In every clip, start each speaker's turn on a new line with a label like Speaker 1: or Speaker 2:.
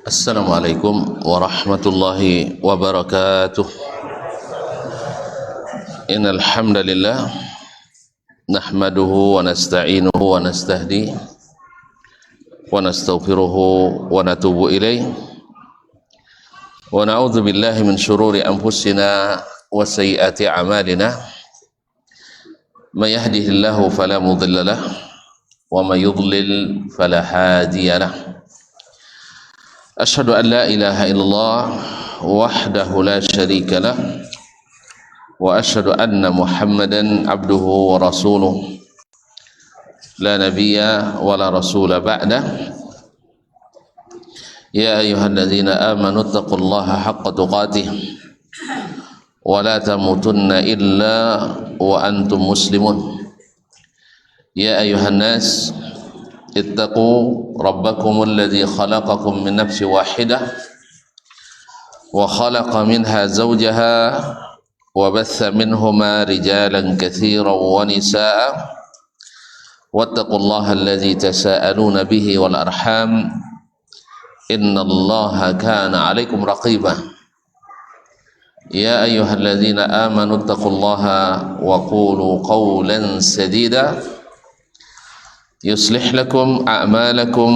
Speaker 1: Assalamualaikum warahmatullahi wabarakatuh. Innal hamdalillah nahmaduhu wa nasta'inuhu wa nastahdi wa nastaghfiruhu wa natubu ilaih wa na'udzu billahi min shururi anfusina wa sayyiati a'malina. May yahdihillahu fala mudilla lahu wa may yudlil fala hadiya lahu. Asyhadu an la ilaha illallah wahdahu la syarika lah wa asyhadu anna Muhammadan abduhu wa rasuluh la nabiyya wa la rasula ba'dah. Ya ayyuhalladzina amanu taqullaha haqqa tuqatih wa la tamutunna illa wa antum muslimun. Ya ayyuhan nas ittaqu rabbakum alladhi khalaqakum min nafsin wahidah wa khalaqa minha zawjaha wa batha minhuma rijalan katsiran wa nisaa wattaqullaha alladhi tasaaluna bihi wal arham innallaha kana 'alaikum raqiba. Ya ayyuhalladzina amanu taqullaha wa qulu qawlan sadida yuslih lakum a'malakum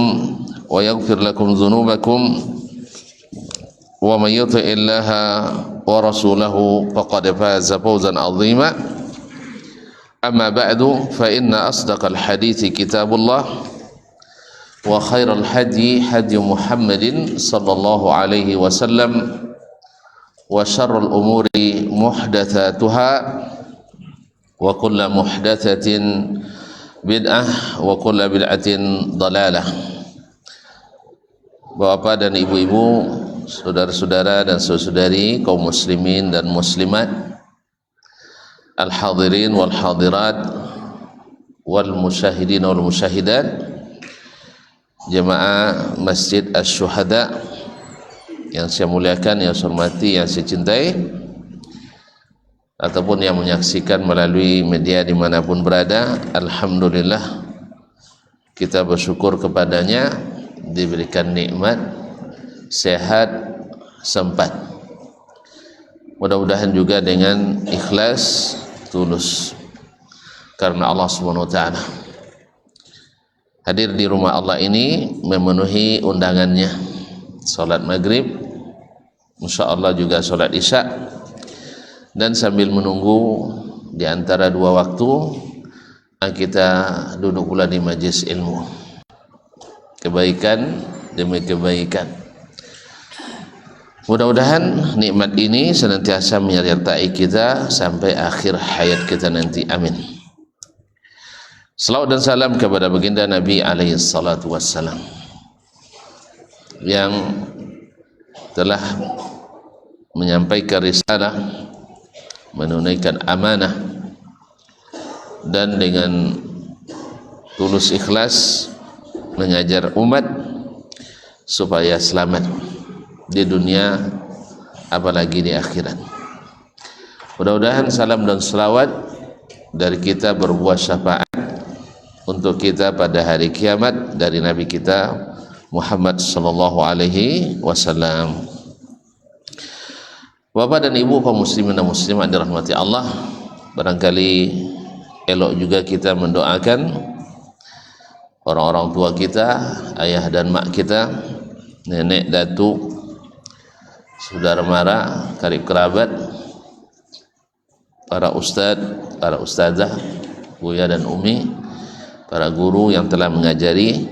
Speaker 1: wa yaghfir lakum dhunubakum wa may yuti'illaha wa rasulahu faqad faza fawzan 'azima. Amma ba'du, fa inna asdaqal hadithi kitabullah wa khairal hadi hadi Muhammadin sallallahu alaihi wasallam wa syarrul umuri muhdatsatuha wa kullu muhdatsatin bid'ah wa kullu bid'atin dalalah. Bapak dan ibu-ibu, saudara-saudara dan saudari kaum muslimin dan muslimat, al-hadirin wal hadirat wal musyahidin wal musyahidat, jemaah Masjid Asy-Syuhada yang saya muliakan, yang saya hormati, yang saya cintai, ataupun yang menyaksikan melalui media dimanapun berada. Alhamdulillah, kita bersyukur kepadanya diberikan nikmat sehat sempat. Mudah-mudahan juga dengan ikhlas tulus karena Allah Subhanahu wa taala. Hadir di rumah Allah ini memenuhi undangannya, salat maghrib, insyaallah juga salat isya, dan sambil menunggu di antara dua waktu kita duduk pula di majlis ilmu. Kebaikan demi kebaikan. Mudah-mudahan nikmat ini senantiasa menyertai kita sampai akhir hayat kita nanti. Amin. Salawat dan salam kepada baginda Nabi alaihi salatu wassalam yang telah menyampaikan risalah, menunaikan amanah, dan dengan tulus ikhlas mengajar umat supaya selamat di dunia apalagi di akhirat. Mudah-mudahan salam dan selawat dari kita berbuah syafaat untuk kita pada hari kiamat dari Nabi kita Muhammad sallallahu alaihi wasallam. Bapak dan ibu kaum muslimin dan muslimat dirahmati Allah, barangkali elok juga kita mendoakan orang-orang tua kita, ayah dan mak kita, nenek, datuk, saudara mara, karib kerabat, para ustaz, para ustazah, buya dan umi, para guru yang telah mengajari,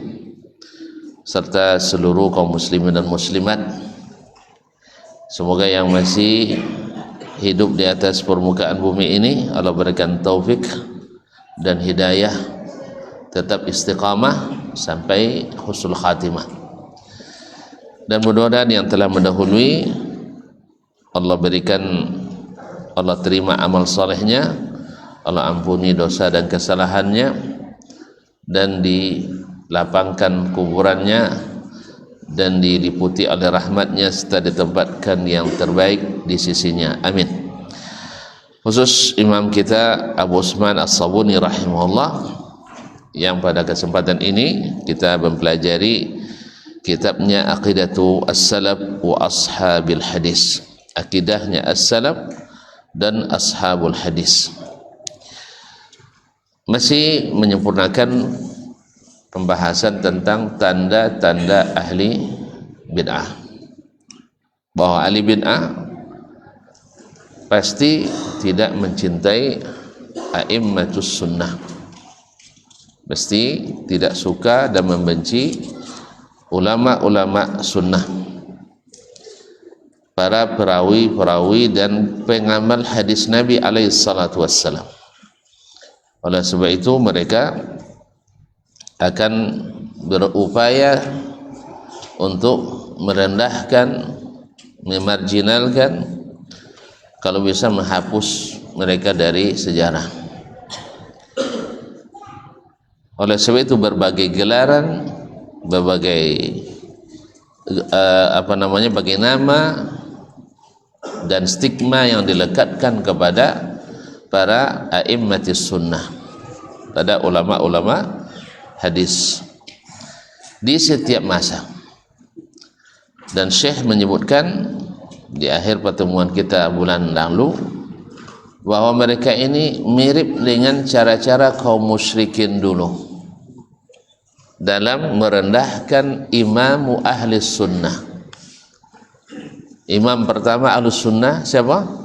Speaker 1: serta seluruh kaum muslimin dan muslimat. Semoga yang masih hidup di atas permukaan bumi ini Allah berikan taufik dan hidayah, tetap istiqamah sampai husnul khatimah. Dan mudah-mudahan yang telah mendahului Allah berikan, Allah terima amal solehnya, Allah ampuni dosa dan kesalahannya, dan dilapangkan kuburannya, dan diliputi oleh rahmatnya, serta ditempatkan yang terbaik di sisinya. Amin. Khusus imam kita Abu Utsman As-Sabuni rahimahullah, yang pada kesempatan ini kita mempelajari kitabnya Aqidatu As-Salaf wa Ashabil Hadis, akidahnya As-Salaf dan Ashabul Hadis. Masih menyempurnakan pembahasan tentang tanda-tanda ahli bid'ah, bahwa ahli bid'ah pasti tidak mencintai a'immatus sunnah, pasti tidak suka dan membenci ulama-ulama sunnah, para perawi-perawi dan pengamal hadis Nabi alaihi salatu wassalam. Oleh sebab itu mereka akan berupaya untuk merendahkan, memarginalkan, kalau bisa menghapus mereka dari sejarah. Oleh sebab itu berbagai gelaran, berbagai bagai nama dan stigma yang dilekatkan kepada para a'immatis sunnah, pada ulama-ulama hadis di setiap masa. Dan Syekh menyebutkan di akhir pertemuan kita bulan lalu bahwa mereka ini mirip dengan cara-cara kaum musyrikin dulu dalam merendahkan imamu ahli sunnah. Imam pertama ahli sunnah siapa?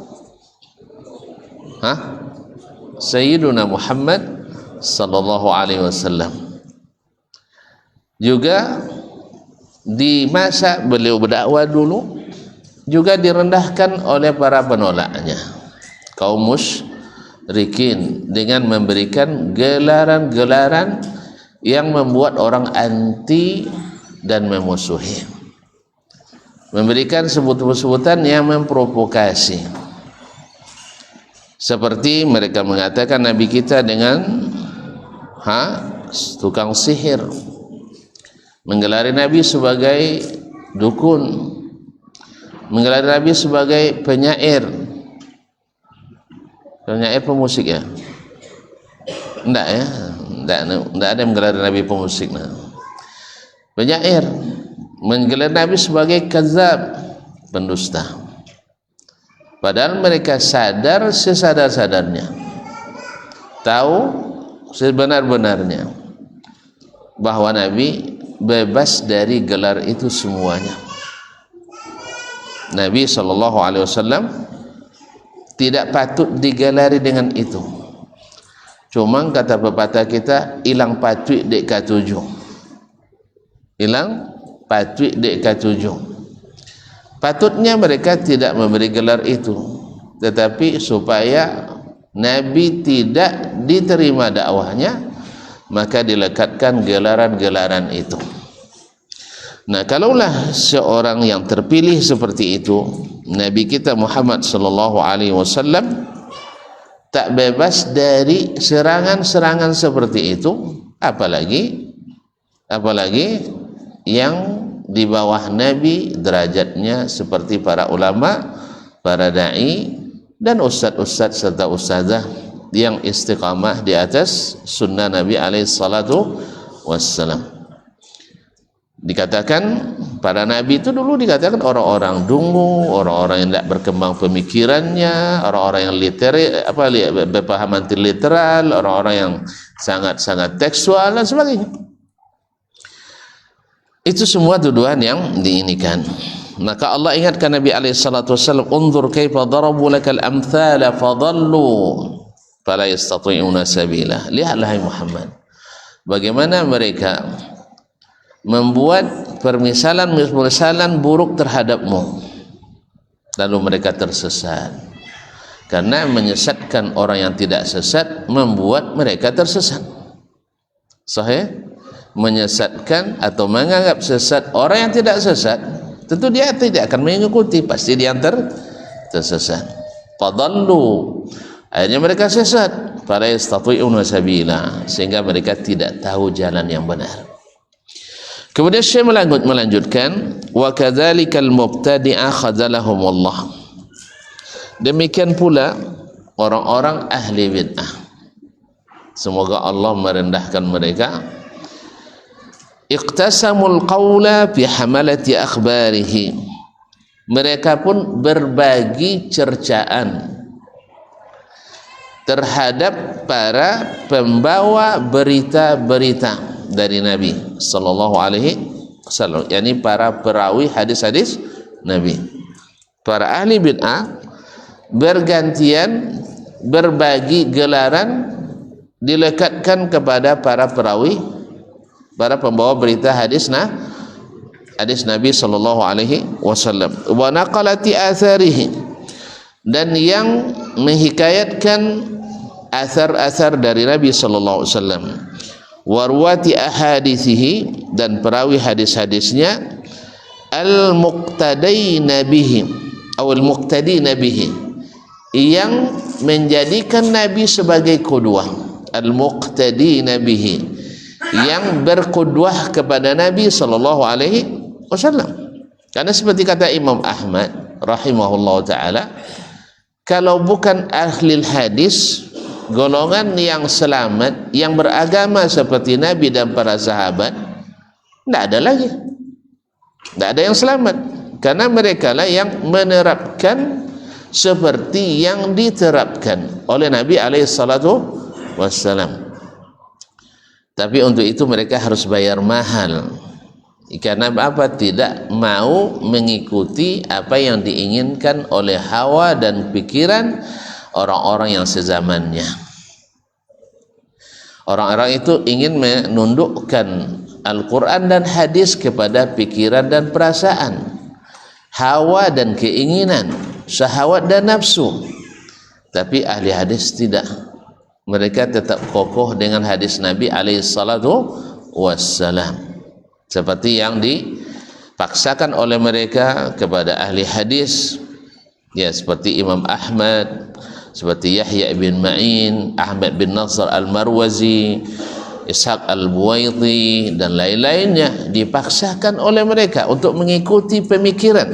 Speaker 1: Sayyiduna Muhammad sallallahu alaihi wasallam. Juga di masa beliau berdakwah dulu juga direndahkan oleh para penolaknya, kaum musyrikin, dengan memberikan gelaran-gelaran yang membuat orang anti dan memusuhi, memberikan sebutan-sebutan yang memprovokasi, seperti mereka mengatakan Nabi kita dengan tukang sihir, menggelari Nabi sebagai dukun, menggelari Nabi sebagai penyair pemusik ya? Enggak ya? Enggak ada yang menggelar Nabi pemusik. Penyair, menggelar Nabi sebagai kadzab, pendusta. Padahal mereka sadar sesadar-sadarnya, tahu sebenar-benarnya bahwa Nabi bebas dari gelar itu semuanya. Nabi SAW tidak patut digelari dengan itu. Cuma kata pepatah kita, ilang patuik dek katujuh, ilang patuik dek katujuh. Patutnya mereka tidak memberi gelar itu, tetapi supaya Nabi tidak diterima dakwahnya, maka dilekatkan gelaran-gelaran itu. Nah, kalaulah seorang yang terpilih seperti itu, Nabi kita Muhammad sallallahu alaihi wasallam tak bebas dari serangan-serangan seperti itu, apalagi yang di bawah Nabi derajatnya seperti para ulama, para dai dan ustadz-ustadz serta ustazah yang istiqamah di atas sunnah Nabi alaihi salatu wassalam. Dikatakan para nabi itu dulu dikatakan orang-orang dungu, orang-orang yang tidak berkembang pemikirannya, orang-orang yang berpahaman literal, orang-orang yang sangat-sangat tekstual dan sebagainya. Itu semua tuduhan yang diinikan. Maka Allah ingatkan Nabi alaihi salatu wasallam, "Unzur kaifa darabu lakal amthala fadallu fala yastati'una sabila." Lihatlah Muhammad, bagaimana mereka membuat permisalan buruk terhadapmu, lalu mereka tersesat. Karena menyesatkan orang yang tidak sesat membuat mereka tersesat. Sahih? Menyesatkan atau menganggap sesat orang yang tidak sesat, tentu dia tidak akan mengikuti, pasti dia tersesat. Tadallu, akhirnya mereka sesat. Fala yastati'una sabila, sehingga mereka tidak tahu jalan yang benar. Kemudian Syekh melanjutkan, wa kadzalikal mubtadi'ah khadzalahumullah. Demikian pula orang-orang ahli bid'ah, semoga Allah merendahkan mereka. iqtasamul qawla bi hamalati akhbarihi, mereka pun berbagi cercaan terhadap para pembawa berita-berita dari Nabi sallallahu alaihi wasallam, yakni para perawi hadis-hadis Nabi. Para ahli bid'ah bergantian berbagi gelaran dilekatkan kepada para perawi, para pembawa berita hadis Nabi sallallahu alaihi wasallam, wa naqalati atharihi, dan yang menghikayatkan asar-asar dari Nabi sallallahu alaihi wasallam, warwati ahadithihi, dan perawi hadis-hadisnya, al-muqtadina bihi atau al-muqtadina bihi, yang menjadikan Nabi sebagai qudwah, al-muqtadina bihi, yang berqudwah kepada Nabi sallallahu alaihi wasallam. Karena seperti kata Imam Ahmad rahimahullah taala, kalau bukan ahli hadis, golongan yang selamat, yang beragama seperti Nabi dan para sahabat, tidak ada lagi, tidak ada yang selamat, karena mereka lah yang menerapkan seperti yang diterapkan oleh Nabi alaihi salatu wassalam. Tapi untuk itu mereka harus bayar mahal, karena apa? Tidak mau mengikuti apa yang diinginkan oleh hawa dan pikiran orang-orang yang sezamannya. Orang-orang itu ingin menundukkan Al-Quran dan hadis kepada pikiran dan perasaan, hawa dan keinginan, syahwat dan nafsu. Tapi ahli hadis tidak. Mereka tetap kokoh dengan hadis Nabi alaihi salatu wassalam, seperti yang dipaksakan oleh mereka kepada ahli hadis, ya, seperti Imam Ahmad, seperti Yahya bin Ma'in, Ahmad bin Nasr al-Marwazi, Ishaq al-Buwaiti, dan lain-lainnya, dipaksakan oleh mereka untuk mengikuti pemikiran,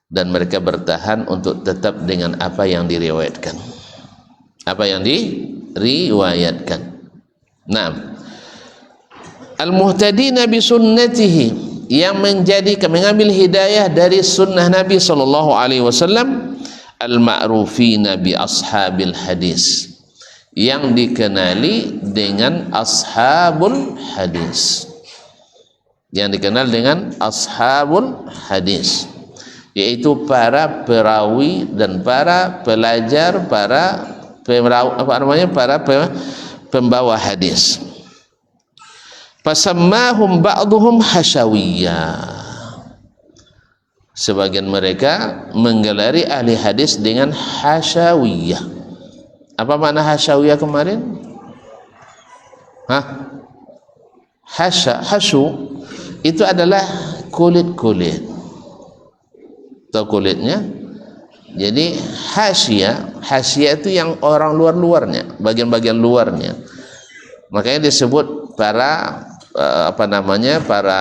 Speaker 1: dan mereka bertahan untuk tetap dengan apa yang diriwayatkan, apa yang diriwayatkan. Nah, al-muhtadina bi sunnatihi, yang mengambil hidayah dari sunnah Nabi sallallahu alaihi wasallam, al-ma'rufina bi ashabil hadis, yang dikenali dengan ashabul hadis, yang dikenal dengan ashabul hadis, yaitu para perawi dan para pelajar, para pembawa hadis. Fasammahum ba'duhum hasyawiyah, sebagian mereka menggelari ahli hadis dengan hasyawiyah. Apa makna hasyawiyah kemarin? Hasyu itu adalah kulit-kulit atau kulitnya. Jadi hasyiah itu yang orang luar-luarnya, bagian-bagian luarnya. Makanya disebut para para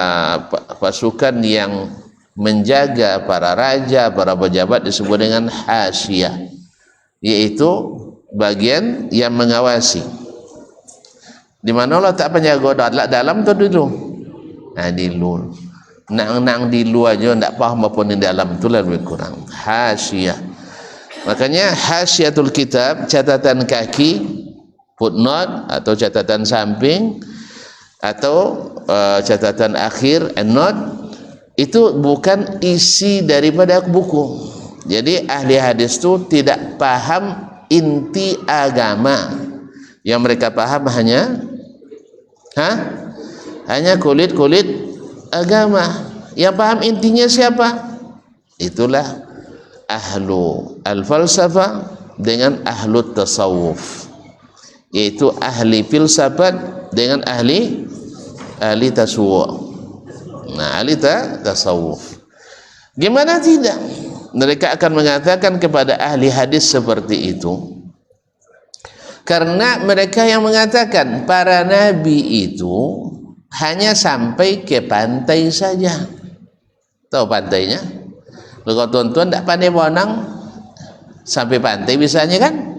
Speaker 1: pasukan yang menjaga para raja, para pejabat, disebut dengan hasyiah, yaitu bagian yang mengawasi. Di mana Allah tak penjaga dalam tu dulu. Nah, di luar. Nang di luar aja tak faham apa di dalam tu lebih kurang. Hasyiah. Makanya hasyiatul kitab, catatan kaki, footnote atau catatan samping atau catatan akhir, endnote, itu bukan isi daripada buku. Jadi ahli hadis itu tidak paham inti agama. Yang mereka paham hanya kulit-kulit agama. Yang paham intinya siapa? Itulah ahlu al-falsafah dengan ahlu tasawuf, yaitu ahli filsafat dengan ahli tasawuf. Nah, ahli tasawuf. Gimana tidak? Mereka akan mengatakan kepada ahli hadis seperti itu, karena mereka yang mengatakan para nabi itu hanya sampai ke pantai saja. Tahu pantainya? Kalau tuan-tuan tak pandai berenang, sampai pantai bisanya kan?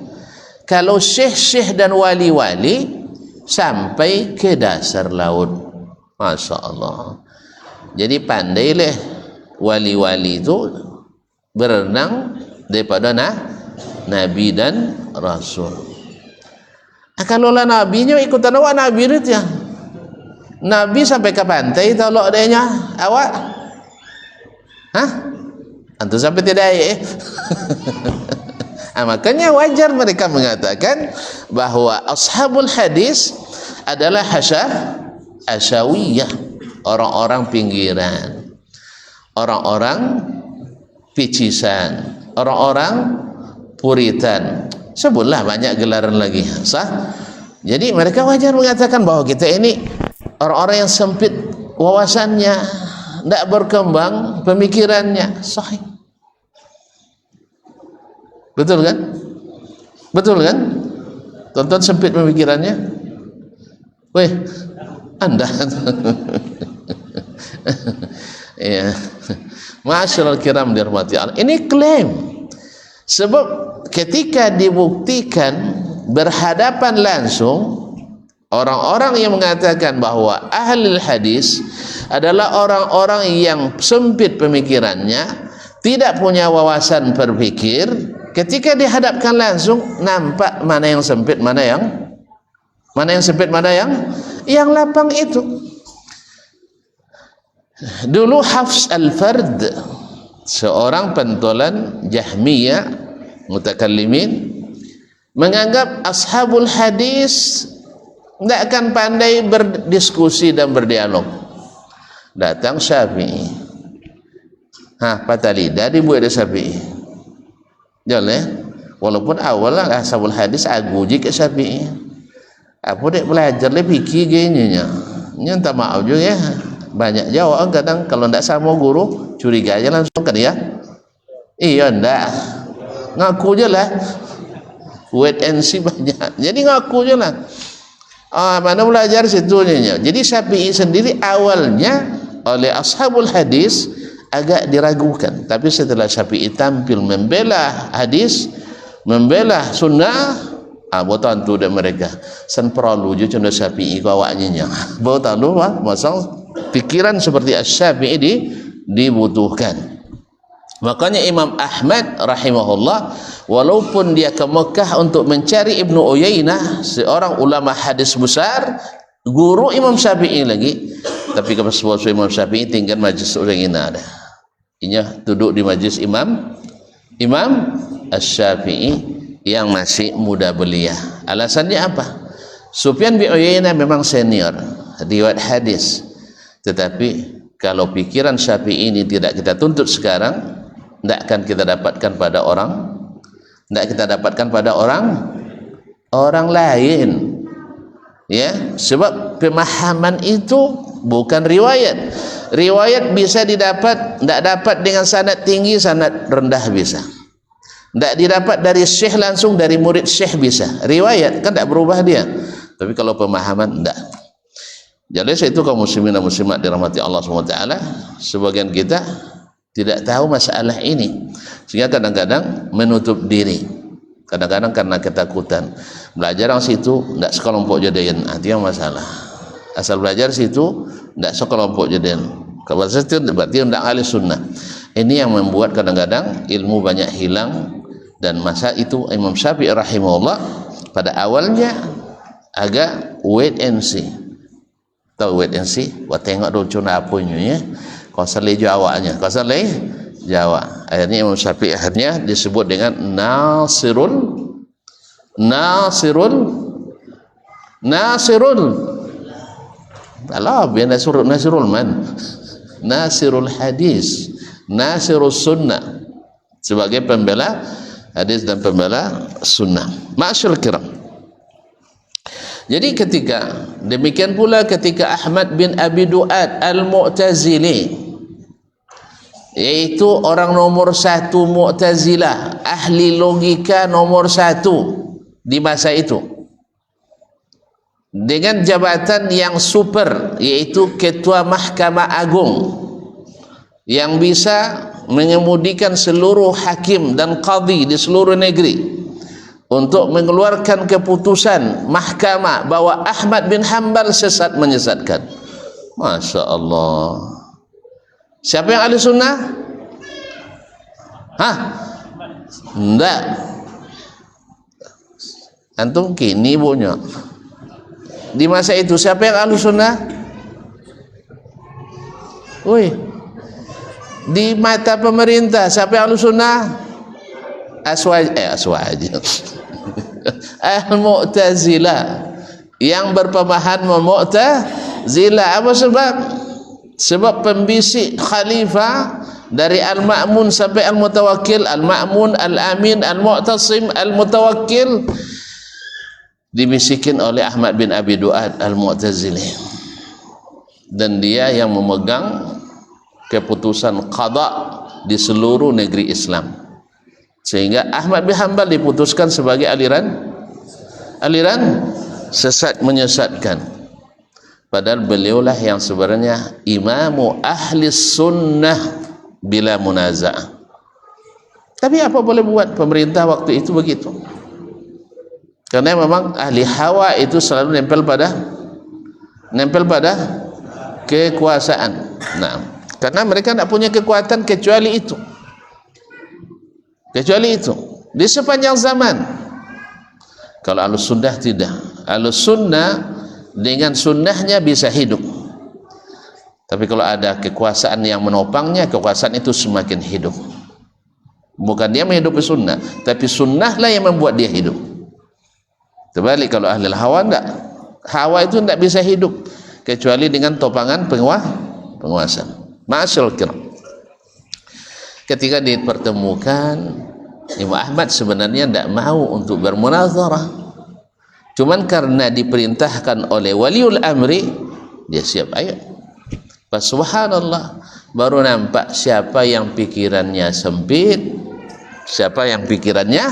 Speaker 1: Kalau syekh-syekh dan wali-wali sampai ke dasar laut. Masya Allah. Jadi pandailah wali-wali itu berenang daripada Nabi dan Rasul. Kalau lah Nabinya ikutan awak Nabi itu ya. Nabi sampai ke pantai tolak dia awak. Hah? Antum sampai tidak makanya wajar mereka mengatakan bahwa ashabul hadis adalah hasyawiyah, orang-orang pinggiran, orang-orang picisan, orang-orang puritan. Sebutlah banyak gelaran lagi, sah? Jadi mereka wajar mengatakan bahwa kita ini orang-orang yang sempit wawasannya, tidak berkembang pemikirannya. Sahih. Betul kan? Betul kan? Tonton sempit pemikirannya. Weh, Anda. Ya. Ma'asyiral kiram dirahmati Allah. Ini klaim. Sebab ketika dibuktikan berhadapan langsung, orang-orang yang mengatakan bahwa ahli hadis adalah orang-orang yang sempit pemikirannya, tidak punya wawasan berpikir, ketika dihadapkan langsung nampak mana yang sempit, mana yang sempit, mana yang lapang itu. Dulu Hafs al-Fard, seorang pentolan Jahmiyah mutakallimin, menganggap ashabul hadis tidak akan pandai berdiskusi dan berdialog. Datang Syafi'i, patah lidah dibuat ada Syafi'i. Jalan, walaupun awalnya ashabul hadis aguji ke Syafi'i. Apa dek belajar lebih fikih gini nya. Minta maaf juga ya. Banyak jawab kadang kalau tidak sama guru curiga aja langsung kan ya. Iya ndak. Ngaku aja lah. Wait and see banyak. Jadi ngaku aja lah. Mana belajar situnya. Jadi Syafi'i sendiri awalnya oleh ashabul hadis agak diragukan, tapi setelah Syafi'i tampil membela hadis, membela sunnah, botan tu dan mereka san perlu je contoh Syafi'i ko awaknya nya. Botan lu masang pikiran seperti Asy-Syafi'i dibutuhkan. Makanya Imam Ahmad rahimahullah, walaupun dia ke Mekah untuk mencari Ibnu Uyainah, seorang ulama hadis besar, guru Imam Syafi'i lagi, tapi kalau sebuah Imam Syafi'i tinggal majlis orang ini ada. Inya duduk di majlis Imam Asy-Syafi'i yang masih muda belia. Alasannya apa? Sufyan bin Uyainah memang senior riwayat hadis, tetapi kalau pikiran Syafi'i ini tidak kita tuntut sekarang, tidak akan kita dapatkan pada orang lain. Ya, sebab pemahaman itu bukan riwayat. Riwayat bisa didapat, tidak dapat dengan sanad tinggi, sanad rendah bisa. Tidak didapat dari syekh langsung, dari murid syekh bisa. Riwayat kan tidak berubah dia. Tapi kalau pemahaman tidak. Jadi itu kaum muslimin dan muslimat dirahmati Allah SWT, sebagian kita tidak tahu masalah ini, sehingga kadang-kadang menutup diri, kadang-kadang karena ketakutan. Belajar yang situ tidak sekelompok jadian, itu yang masalah. Asal belajar situ tidak sekelompok jadian, kalau itu berarti tidak ahli sunnah. Ini yang membuat kadang-kadang ilmu banyak hilang. Dan masa itu Imam Syafi'i rahimahullah pada awalnya agak wait and see. Tahu wait and see, buat tengok dulu cuna apanya ya. Kau salih jawabnya, kau salih jawab. Akhirnya Imam Syafi'i akhirnya disebut dengan Nasirul Allah biar Nasirul man, Nasirul hadis, Nasirul sunnah, sebagai pembela hadis dan pembela sunnah. Ma'asyiral kiram. Jadi demikian pula ketika Ahmad bin Abi Du'ad Al-Mu'tazili, yaitu orang nomor 1 Mu'tazilah, ahli logika nomor 1 di masa itu, dengan jabatan yang super, yaitu Ketua Mahkamah Agung, yang bisa mengemudikan seluruh hakim dan qadhi di seluruh negeri untuk mengeluarkan keputusan mahkamah bahwa Ahmad bin Hanbal sesat menyesatkan. Masya Allah. Siapa yang ahli sunnah? Hah? Enggak. Antum kini punya. Di masa itu siapa yang ahli sunnah? Woi. Di mata pemerintah siapa yang ahli sunnah? Aswaj. Al-Mu'tazilah. Yang berpemahaman Mu'tazilah. Apa sebab? Sebab pembisik khalifah dari Al-Ma'mun sampai Al-Mutawakkil, Al-Ma'mun, Al-Amin, Al-Mu'tasim, Al-Mutawakkil dibisikin oleh Ahmad bin Abi Du'ad Al-Mu'tazili, dan dia yang memegang keputusan qada di seluruh negeri Islam, sehingga Ahmad bin Hanbal diputuskan sebagai aliran sesat menyesatkan, padahal beliaulah yang sebenarnya imamu ahli sunnah bila munaza'ah. Tapi apa boleh buat, pemerintah waktu itu begitu, karena memang ahli hawa itu selalu nempel pada kekuasaan. Nah, karena mereka tidak punya kekuatan kecuali itu di sepanjang zaman. Kalau Ahlus Sunnah tidak. Ahlus Sunnah dengan sunnahnya bisa hidup, tapi kalau ada kekuasaan yang menopangnya, kekuasaan itu semakin hidup. Bukan dia menghidupi sunnah, tapi sunnahlah yang membuat dia hidup. Terbalik kalau ahli hawa enggak. Hawa itu enggak bisa hidup kecuali dengan topangan penguasa. Ma'asyarul kiram. Ketika dipertemukan, Imam Ahmad sebenarnya enggak mau untuk bermunazarah. Cuman karena diperintahkan oleh waliul amri, dia siap. Ayo. Pas subhanallah, baru nampak siapa yang pikirannya sempit, siapa yang pikirannya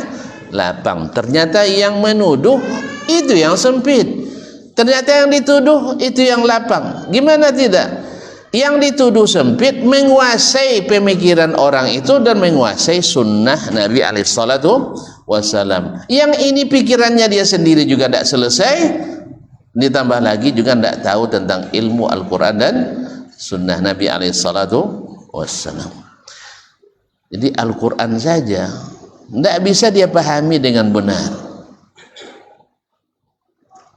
Speaker 1: lapang. Ternyata yang menuduh itu yang sempit, ternyata yang dituduh itu yang lapang. Gimana tidak? Yang dituduh sempit menguasai pemikiran orang itu dan menguasai sunnah Nabi alaihissalatu wassalam. Yang ini pikirannya dia sendiri juga tidak selesai, ditambah lagi juga tidak tahu tentang ilmu Al-Quran dan sunnah Nabi alaihissalatu wassalam. Jadi Al-Quran saja tidak bisa dia pahami dengan benar.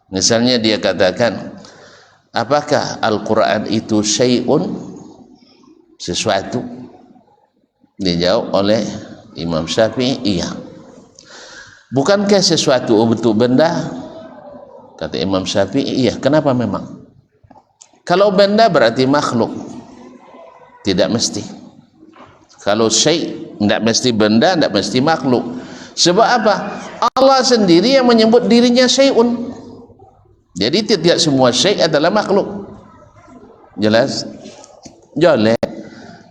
Speaker 1: Misalnya dia katakan, apakah Al-Quran itu syai'un, sesuatu? Dijawab oleh Imam Syafi'i, iya. Bukankah sesuatu bentuk benda? Kata Imam Syafi'i, iya. Kenapa memang? Kalau benda berarti makhluk, tidak mesti. Kalau syai' tidak mesti benda, tidak mesti makhluk. Sebab apa? Allah sendiri yang menyebut dirinya syai'un. Jadi tidak semua syai' adalah makhluk. Jelas? Joleh.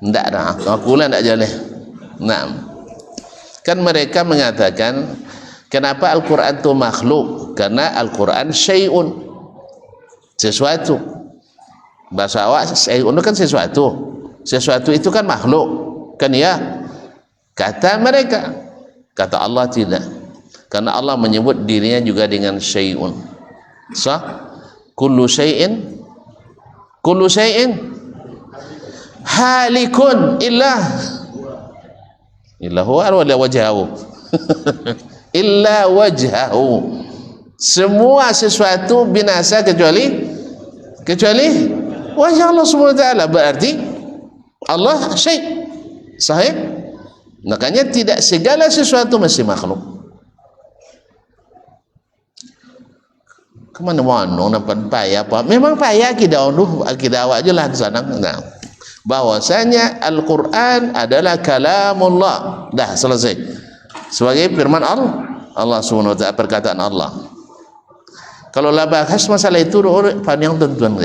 Speaker 1: Tidak ada. Aku lah tidak joleh. Nah, kan mereka mengatakan, kenapa Al-Quran itu makhluk? Karena Al-Quran syai'un, sesuatu. Bahasa awak syai'un itu kan sesuatu. Sesuatu itu kan makhluk, kan ya? Kata mereka. Kata Allah tidak, karena Allah menyebut dirinya juga dengan syai'un. Sah? Kullu syai'in halikun illa huwa wala wajhahu. Illa wajhahu. Semua sesuatu binasa kecuali wajah Allah Subhanahu wa taala. Berarti Allah syai'. Sahih? Makanya tidak segala sesuatu mesti makhluk. Kemana-mana nampak payah apa? Memang payah kita awak je lah di sana. Nah, bahwasanya Al-Quran adalah kalamullah. Dah selesai. Sebagai firman Allah Subhanahu wa taala, perkataan Allah. Kalau lah bahas masalah itu panjang tuan-tuan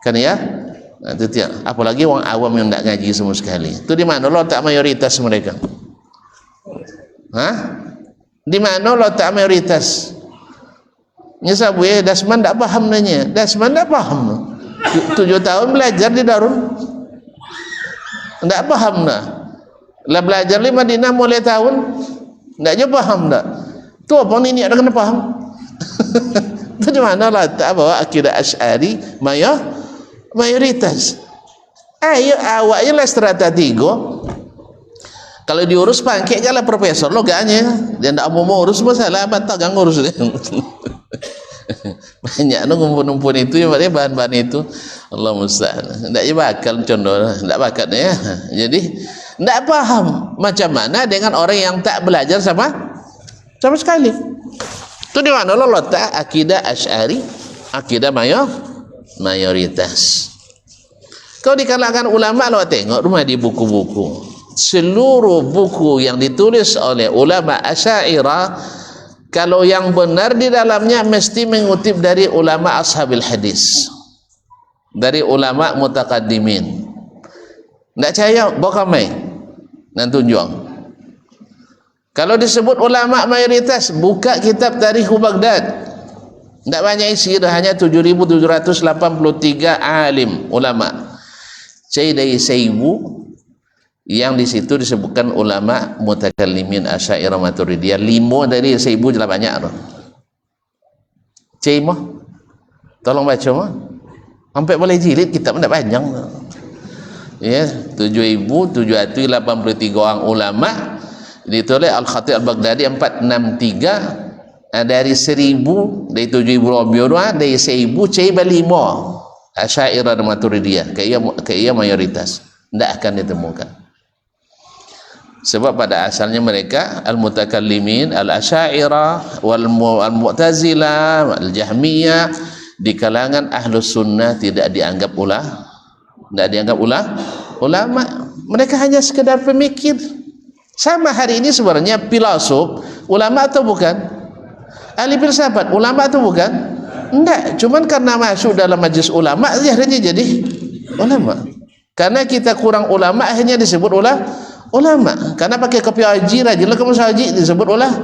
Speaker 1: kan ya? Nah, itu tiap. Apalagi orang awam yang tidak ngaji sama sekali. Itu di mana letak mayoritas mereka? Hah? Di mana letak mayoritas? Nyesab Dasman tidak paham nanya. Dasman tidak paham. 7 tahun belajar di Darul, tidak paham dah. Lah belajar di Madinah mulai tahun, tidak je paham dah. Tu apa ni ada kena paham? Itu di mana letak bahwa akidah Asy'ari mayoritas. Ayo awaknya lah strata 3. Kalau diurus pakai kalau profesor lo gaknya dia ndak mau urus masalah apa tak gang urus dia. Banyak numpun itu ya bahan-bahan itu Allah musta'an. Ndak bakal contoh ndak bakatnya ya. Jadi ndak paham macam mana dengan orang yang tak belajar sama sekali. Itu di mana lo letak akidah Asy'ari, akidah mayoritas. Kau di kalangan ulama lo tengok rumah di buku-buku, seluruh buku yang ditulis oleh ulama Asy'ariyah, kalau yang benar di dalamnya mesti mengutip dari ulama ashabil hadis, dari ulama mutaqaddimin. Ndak percaya bawa mai nan tunjuk. Kalau disebut ulama mayoritas, buka kitab Tarikh Baghdad. Ndak banyak isi, hanya 7.783 alim ulama. Dari 1000 yang di situ disebutkan ulama mutakallimin Asy'ariyah Maturidiyah, 5 dari 1000 jelas banyak tu. Cik mah tolong baca mah. Sampai boleh jilid kitab ndak panjang. Ya, 7.783 orang ulama ditulis Al-Khatib Al-Baghdadi 463 dari 1000 dari 7.000 dari 1000 cai 5 Asy'ariyah dan Maturidiyah kaya mayoritas tidak akan ditemukan. Sebab pada asalnya mereka al-mutakallimin al-Asy'ariyah wal-Mu'tazilah wal-Jahmiyah di kalangan Ahlus Sunnah tidak dianggap ulama. Mereka hanya sekedar pemikir. Sama hari ini sebenarnya filosof ulama atau bukan? Ahli filsafat ulama atau bukan? Enggak, cuman karena masuk dalam majlis ulama akhirnya jadi ulama. Karena kita kurang ulama akhirnya disebut ulama. Karena pakai kopi haji rajin kamu haji disebut ulama.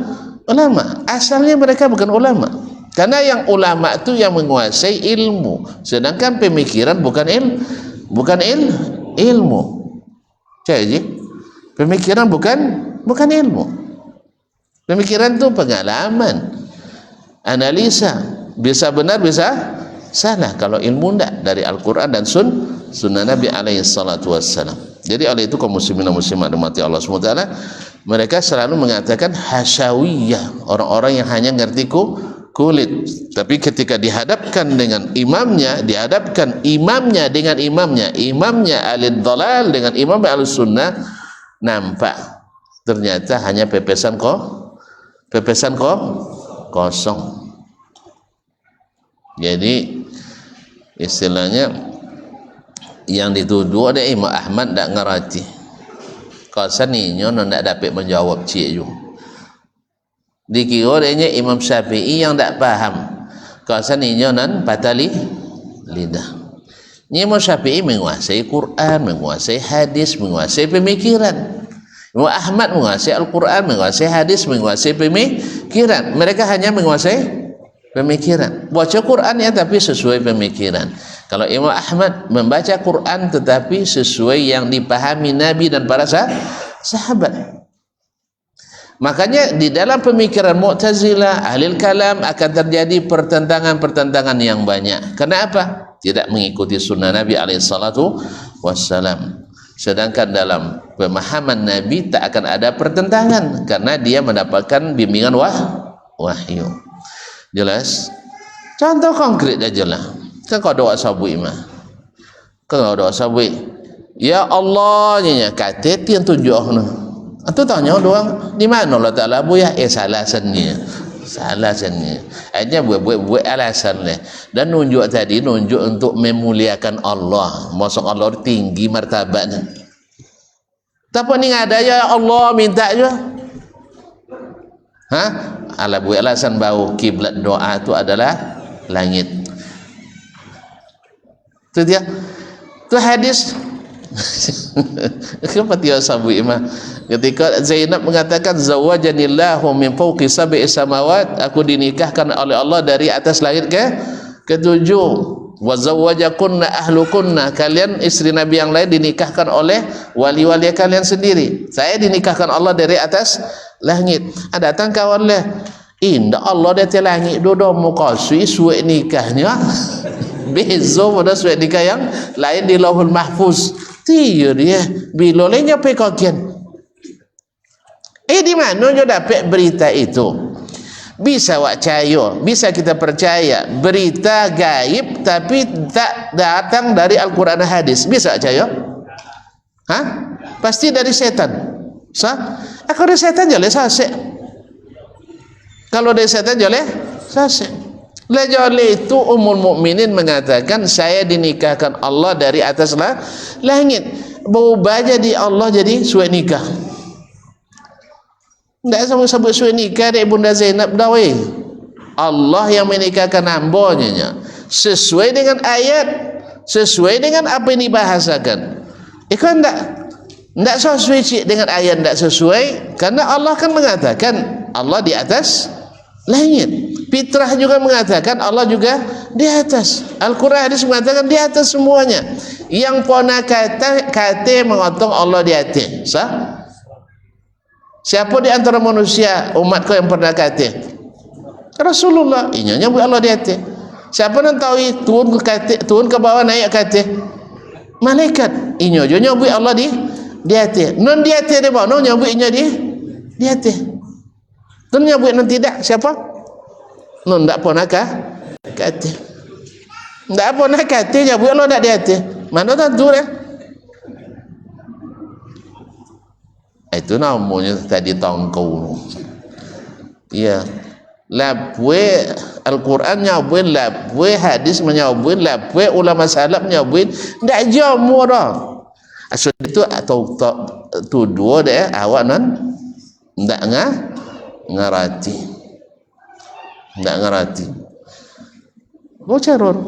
Speaker 1: Asalnya mereka bukan ulama. Karena yang ulama itu yang menguasai ilmu, sedangkan pemikiran bukan ilmu. Jadi pemikiran bukan ilmu. Pemikiran itu pengalaman, analisa, bisa benar bisa salah. Kalau ilmu ndak dari Al-Quran dan sunnah Nabi alaihi salatu wassalam. Jadi oleh itu kaum muslimin dan muslimat dimati Allah SWT, mereka selalu mengatakan hasyawiyah, orang-orang yang hanya ngerti kulit. Tapi ketika dihadapkan dengan imamnya, imamnya alid dalal dengan imam alus sunnah, nampak ternyata hanya pepesan kosong. Jadi istilahnya yang dituduh ada Imam Ahmad tak ngerti kasan ninyo ndak dapat menjawab cik ju. Dikira adanya Imam Syafi'i yang tak faham kasan ninyo nan patali lidah. Imam Syafi'i menguasai Quran, menguasai hadis, menguasai pemikiran. Imam Ahmad menguasai Al-Quran, menguasai hadis, menguasai pemikiran. Mereka hanya menguasai pemikiran. Baca Quran ya tapi sesuai pemikiran. Kalau Imam Ahmad membaca Quran tetapi sesuai yang dipahami Nabi dan para sahabat. Makanya di dalam pemikiran Mu'tazilah, Ahlul Kalam akan terjadi pertentangan-pertentangan yang banyak. Kenapa? Tidak mengikuti sunnah Nabi alaihissalatu wassalam. Sedangkan dalam pemahaman Nabi tak akan ada pertentangan karena dia mendapatkan bimbingan wahyu. Jelas? Contoh konkret aja lah. Kan kau doa sabui mah. Kau doa sabui. Ya Allah nya kata yang tunjuk noh. Atau tanya doang di mana Allah Taala buya salah sannya. Hanya buat alasan lah. Dan nunjuk tadi nunjuk untuk memuliakan Allah. Maksud Allah tinggi martabatnya. Tapi ni ada ya Allah minta je. Ala buat alasan bau kiblat doa itu adalah langit. Itu dia. Itu hadis. Kenapa dia sabu imam? Ketika Zainab mengatakan zawajanillahu min fawqi sab'i samawat, aku dinikahkan oleh Allah dari atas langit ke-7. Wa zawwajakunna ahlukunna, kalian istri Nabi yang lain dinikahkan oleh wali-wali kalian sendiri. Saya dinikahkan Allah dari atas langit. Ada datang kawan lah. Indah Allah dari langit dodo mukasui suwe nikahnya. bezo pada surat nikah yang lain di Lauhul Mahfuz. Tiyo dia bila lainnya pekokian. Di mana dia dapat berita itu? Bisa percaya, bisa kita percaya berita gaib tapi tak datang dari Al-Quran dan hadis. Bisa percaya? Hah? Pasti dari setan. Sah? Kalau dari setan boleh sasek. Kalau dari setan boleh sasek. Oleh itu Ummul Mukminin mengatakan saya dinikahkan Allah dari atas langit. Berubah jadi Allah jadi surat nikah. Tak sama sebut surat nikah dari Bunda Zainab dah weh. Allah yang menikahkan hambanya sesuai dengan ayat, sesuai dengan apa yang dibahasakan. Kan tak sesuai dengan ayat, tak sesuai karena Allah kan mengatakan Allah di atas langit. Fitrah juga mengatakan Allah juga di atas. Al-Quran hadis mengatakan di atas semuanya. Yang pernah kata mengotong Allah di atas. Sah? Siapa di antara manusia umat kau yang pernah kata? Rasulullah. Inya buat Allah di atas. Siapa yang tahu turun ke bawah naik kata? Malaikat. Inya nyebut Allah di atas. Non di atas dia bawa. Non nyebut inya di atas. Non nyebut non tidak. Siapa? Non tak pernah kata. Tak pernah kata nyebut Allah tak di atas. Mana tentu dah. Itu namanya tadi tongkau. Ya. Labwe Al-Quran nyabun, labwe hadis menyabun, labwe ulama salaf menyabun. Tak jamu dah. Asal itu atau tuduh dah awak non tak ngerti. Tak ngerti. Bocoror.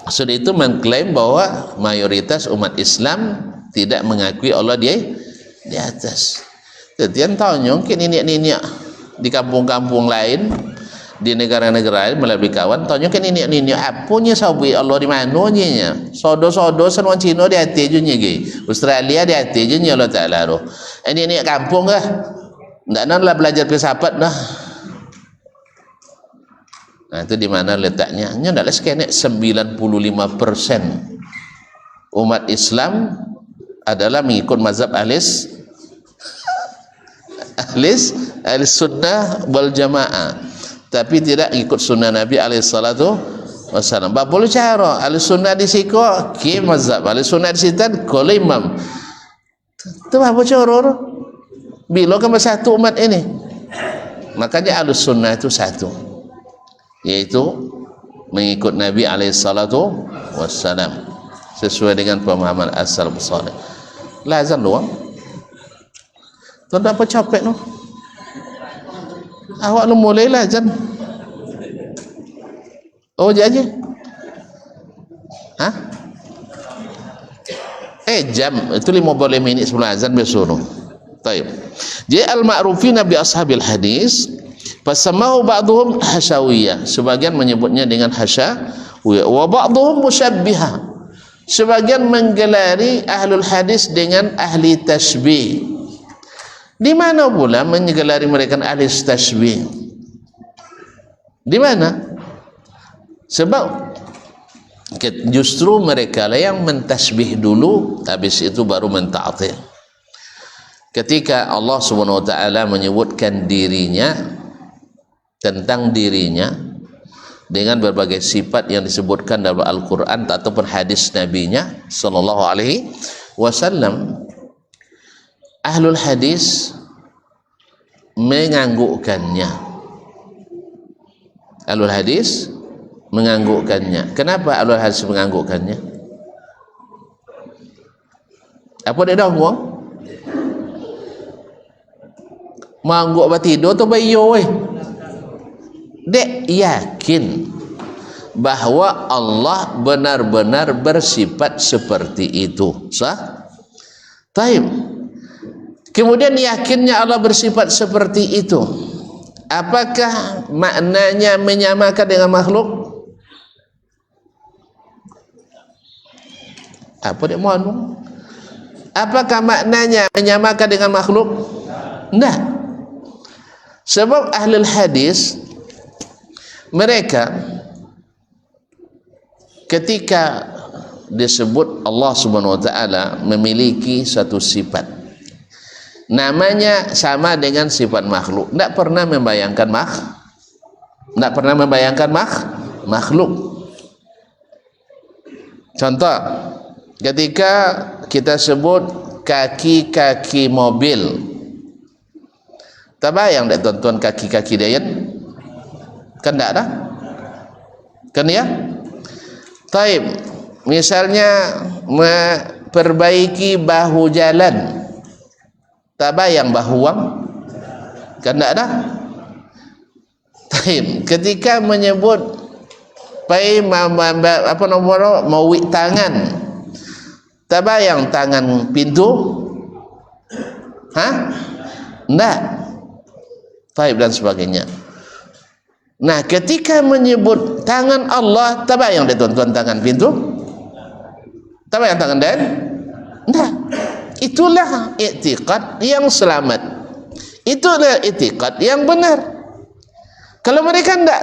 Speaker 1: Asal itu mengklaim bahwa mayoritas umat Islam tidak mengakui Allah di atas. Tetian tahu mungkin ini di kampung-kampung lain, di negara-negara lain melalui kawan tahu mungkin ini apunya sabi Allah di mana nya. Sodo-sodo senuan Cina di hati junya ge. Australia di hati junya Allah Taala roh. Ini kampung kah? Ndak nanlah belajar filsafat dah. Nah, itu di mana letaknya? Nya ndak sekenek 95% umat Islam adalah mengikut mazhab ahlis sunnah wal jamaah, tapi tidak ikut sunnah Nabi alaihi salatu wasallam. Ba boleh cara ahli sunnah di siko ki mazhab, ahli sunnah di sitan ko imam. Tu apa cara? Bila kan bersatu umat ini. Makanya ahli sunnah itu satu, yaitu mengikut Nabi alaihi salatu wasallam sesuai dengan pemahaman as-salaf saleh. Lazan doang. Tuan tak apa capek no. Awak lu mulai lazan. Oh je. Hah? Jam itu 15 minit sebelum azan besok. Baik. Jadi al-ma'rufina bi ashabil hadis fasamahu ba'dhum hasyawiyah. Sebagian menyebutnya dengan hasyawiyah wa ba'dhum musyabbihah. Sebagian menggelari ahlul hadis dengan ahli tasbih. Di mana pula menggelari mereka ahli tasbih? Di mana? Sebab justru mereka lah yang mentasbih dulu, habis itu baru menta'atil. Ketika Allah Subhanahu wa taala menyebutkan dirinya, tentang dirinya dengan berbagai sifat yang disebutkan dalam Al-Quran ataupun hadis Nabi-Nya sallallahu alaihi wasallam, ahlul hadis menganggukkannya. Ahlul hadis menganggukkannya. Kenapa ahlul hadis menganggukkannya? Apa dia dah buang? Mengangguk batido atau bayo weh? Dek yakin bahwa Allah benar-benar bersifat seperti itu. Sah? Taib. Kemudian yakinnya Allah bersifat seperti itu. Apakah maknanya menyamakan dengan makhluk? Apa dia mohon? Apakah maknanya menyamakan dengan makhluk? Tidak. Sebab ahlul hadis mereka ketika disebut Allah Subhanahu wa taala memiliki satu sifat, namanya sama dengan sifat makhluk, tidak pernah membayangkan makhluk. Contoh, ketika kita sebut kaki-kaki mobil, terbayang tak tuan-tuan kaki-kaki dia? Kan tak ada? Kan ya? Taib, misalnya memperbaiki bahu jalan, terbayang bahu wang? Kan tak ada? Taib, ketika menyebut mawik tangan, terbayang tangan pintu? Enggak. Taib dan sebagainya. Nah, ketika menyebut tangan Allah, terbayang deh tuan-tuan tangan pintu? Terbayang tangan dan? Enggak. Itulah i'tiqad yang selamat. Itulah i'tiqad yang benar. Kalau mereka enggak,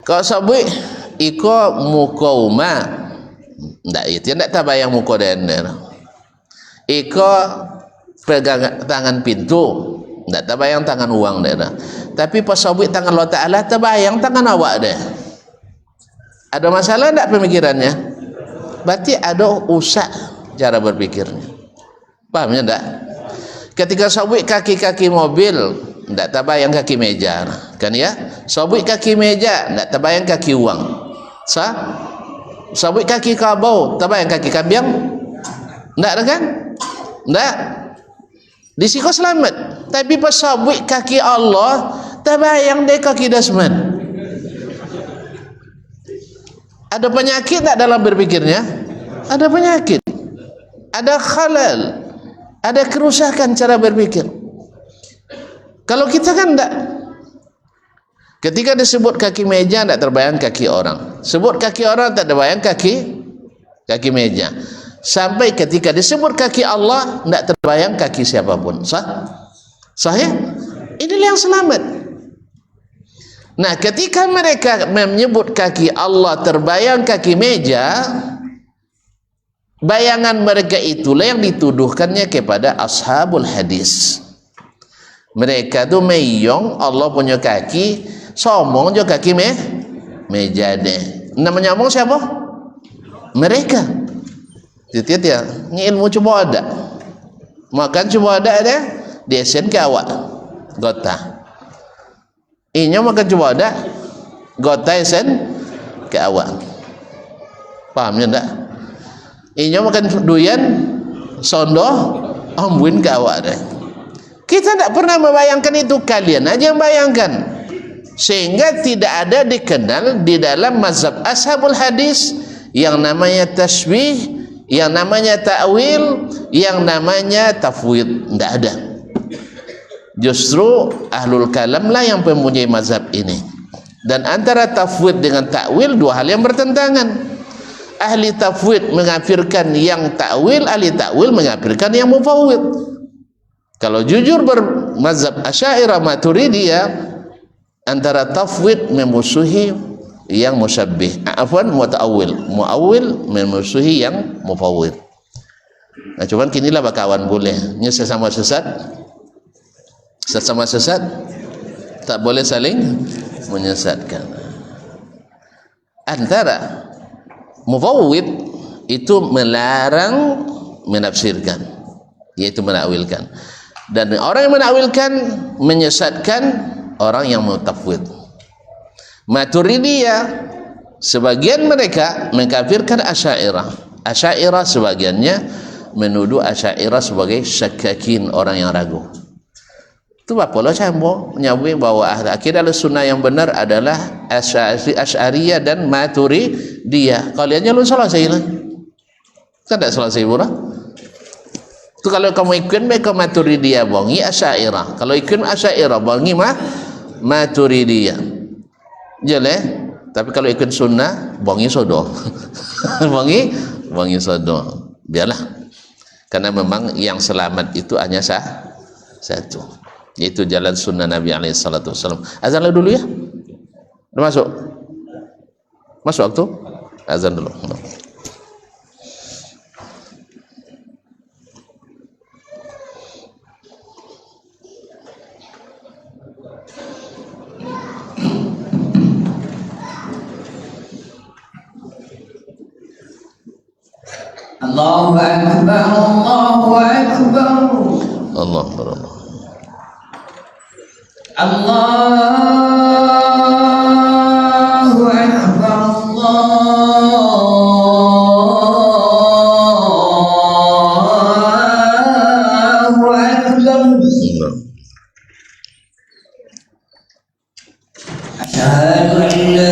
Speaker 1: kalau sabui iko mukauma, enggak, itu enggak terbayang muka dan iko pegang tangan pintu, enggak terbayang tangan uang dia. Tapi pas sabui tangan Allah Ta'ala, terbayang tangan awak dia. Ada masalah enggak pemikirannya? Berarti ada usak cara berpikirnya. Pahamnya enggak? Ketika sabui kaki-kaki mobil, enggak terbayang kaki meja, kan ya? Sabui kaki meja, enggak terbayang kaki uang. Sabui kaki kabau, terbayang kaki kambiang? Enggak ada kan? Enggak. Di situ selamat. Tapi pas sabui kaki Allah, terbayang deh kaki dasman. Ada penyakit tak dalam berpikirnya? Ada penyakit. Ada khalal. Ada kerusakan cara berpikir. Kalau kita kan enggak. Ketika disebut kaki meja, tidak terbayang kaki orang. Sebut kaki orang, tak terbayang kaki meja. Sampai ketika disebut kaki Allah, tidak terbayang kaki siapapun. Sahih? Inilah yang selamat. Nah, ketika mereka menyebut kaki Allah terbayang kaki meja, bayangan mereka itulah yang dituduhkannya kepada ashabul hadis. Mereka tu meyong Allah punya kaki, somong je kaki meja deh. Namanya omong siapa? Mereka. Tiap-tiap ni ilmu cuba ada. Makan cuba ada deh, desen ke awak. Gota. Inya makan cuba ada, gota desen ke awak. Pahamnya enggak? Inya makan duyan, sondo, ambuin ke awak deh. Kita tidak pernah membayangkan itu, kalian aja yang bayangkan. Sehingga tidak ada dikenal di dalam mazhab ashabul hadis yang namanya tasbih, yang namanya ta'wil, yang namanya tafwid. Tidak ada. Justru ahlul kalam lah yang mempunyai mazhab ini. Dan antara tafwid dengan ta'wil dua hal yang bertentangan. Ahli tafwid mengafirkan yang ta'wil, ahli ta'wil mengafirkan yang mufawwid. Kalau jujur bermazhab Asy'ariyah Maturidiyah, antara tafwid memusuhi yang musyabbih, muawwil memusuhi yang mufawwid. Nah, cuman kinilah bakawan boleh nya sesama sesat tak boleh saling menyesatkan. Antara mufawwid itu melarang menafsirkan, yaitu menakwilkan, dan orang yang menakwilkan menyesatkan orang yang mutafwid. Maturidiyah sebagian mereka mengkafirkan Asy'ariyah. Asy'ariyah sebagiannya menuduh Asy'ariyah sebagai syakkakin, orang yang ragu. Itu apa lah cambo menyabui bahwa akidah sunnah yang benar adalah Asy'ariyah dan Maturidiyah. Kaliannya lu salah saya lah. Kan tak salah saya pula. Itu kalau kamu ikut mereka Maturidiyah bongi Asy'ariyah. Kalau ikut Asy'ariyah bongi Maturidiyah. Jeleh, tapi kalau ikut sunnah bongi sodo. bongi sodo. Biarlah. Karena memang yang selamat itu hanya satu, yaitu jalan sunnah Nabi alaihi salatu wasallam. Azan dulu ya. Udah masuk? Masuk waktu? Azan dulu.
Speaker 2: Allahu Akbar, Allahu Akbar.
Speaker 1: Allah Allah.
Speaker 2: Allahu Akbar, Allahu Akbar. Asyhadu an la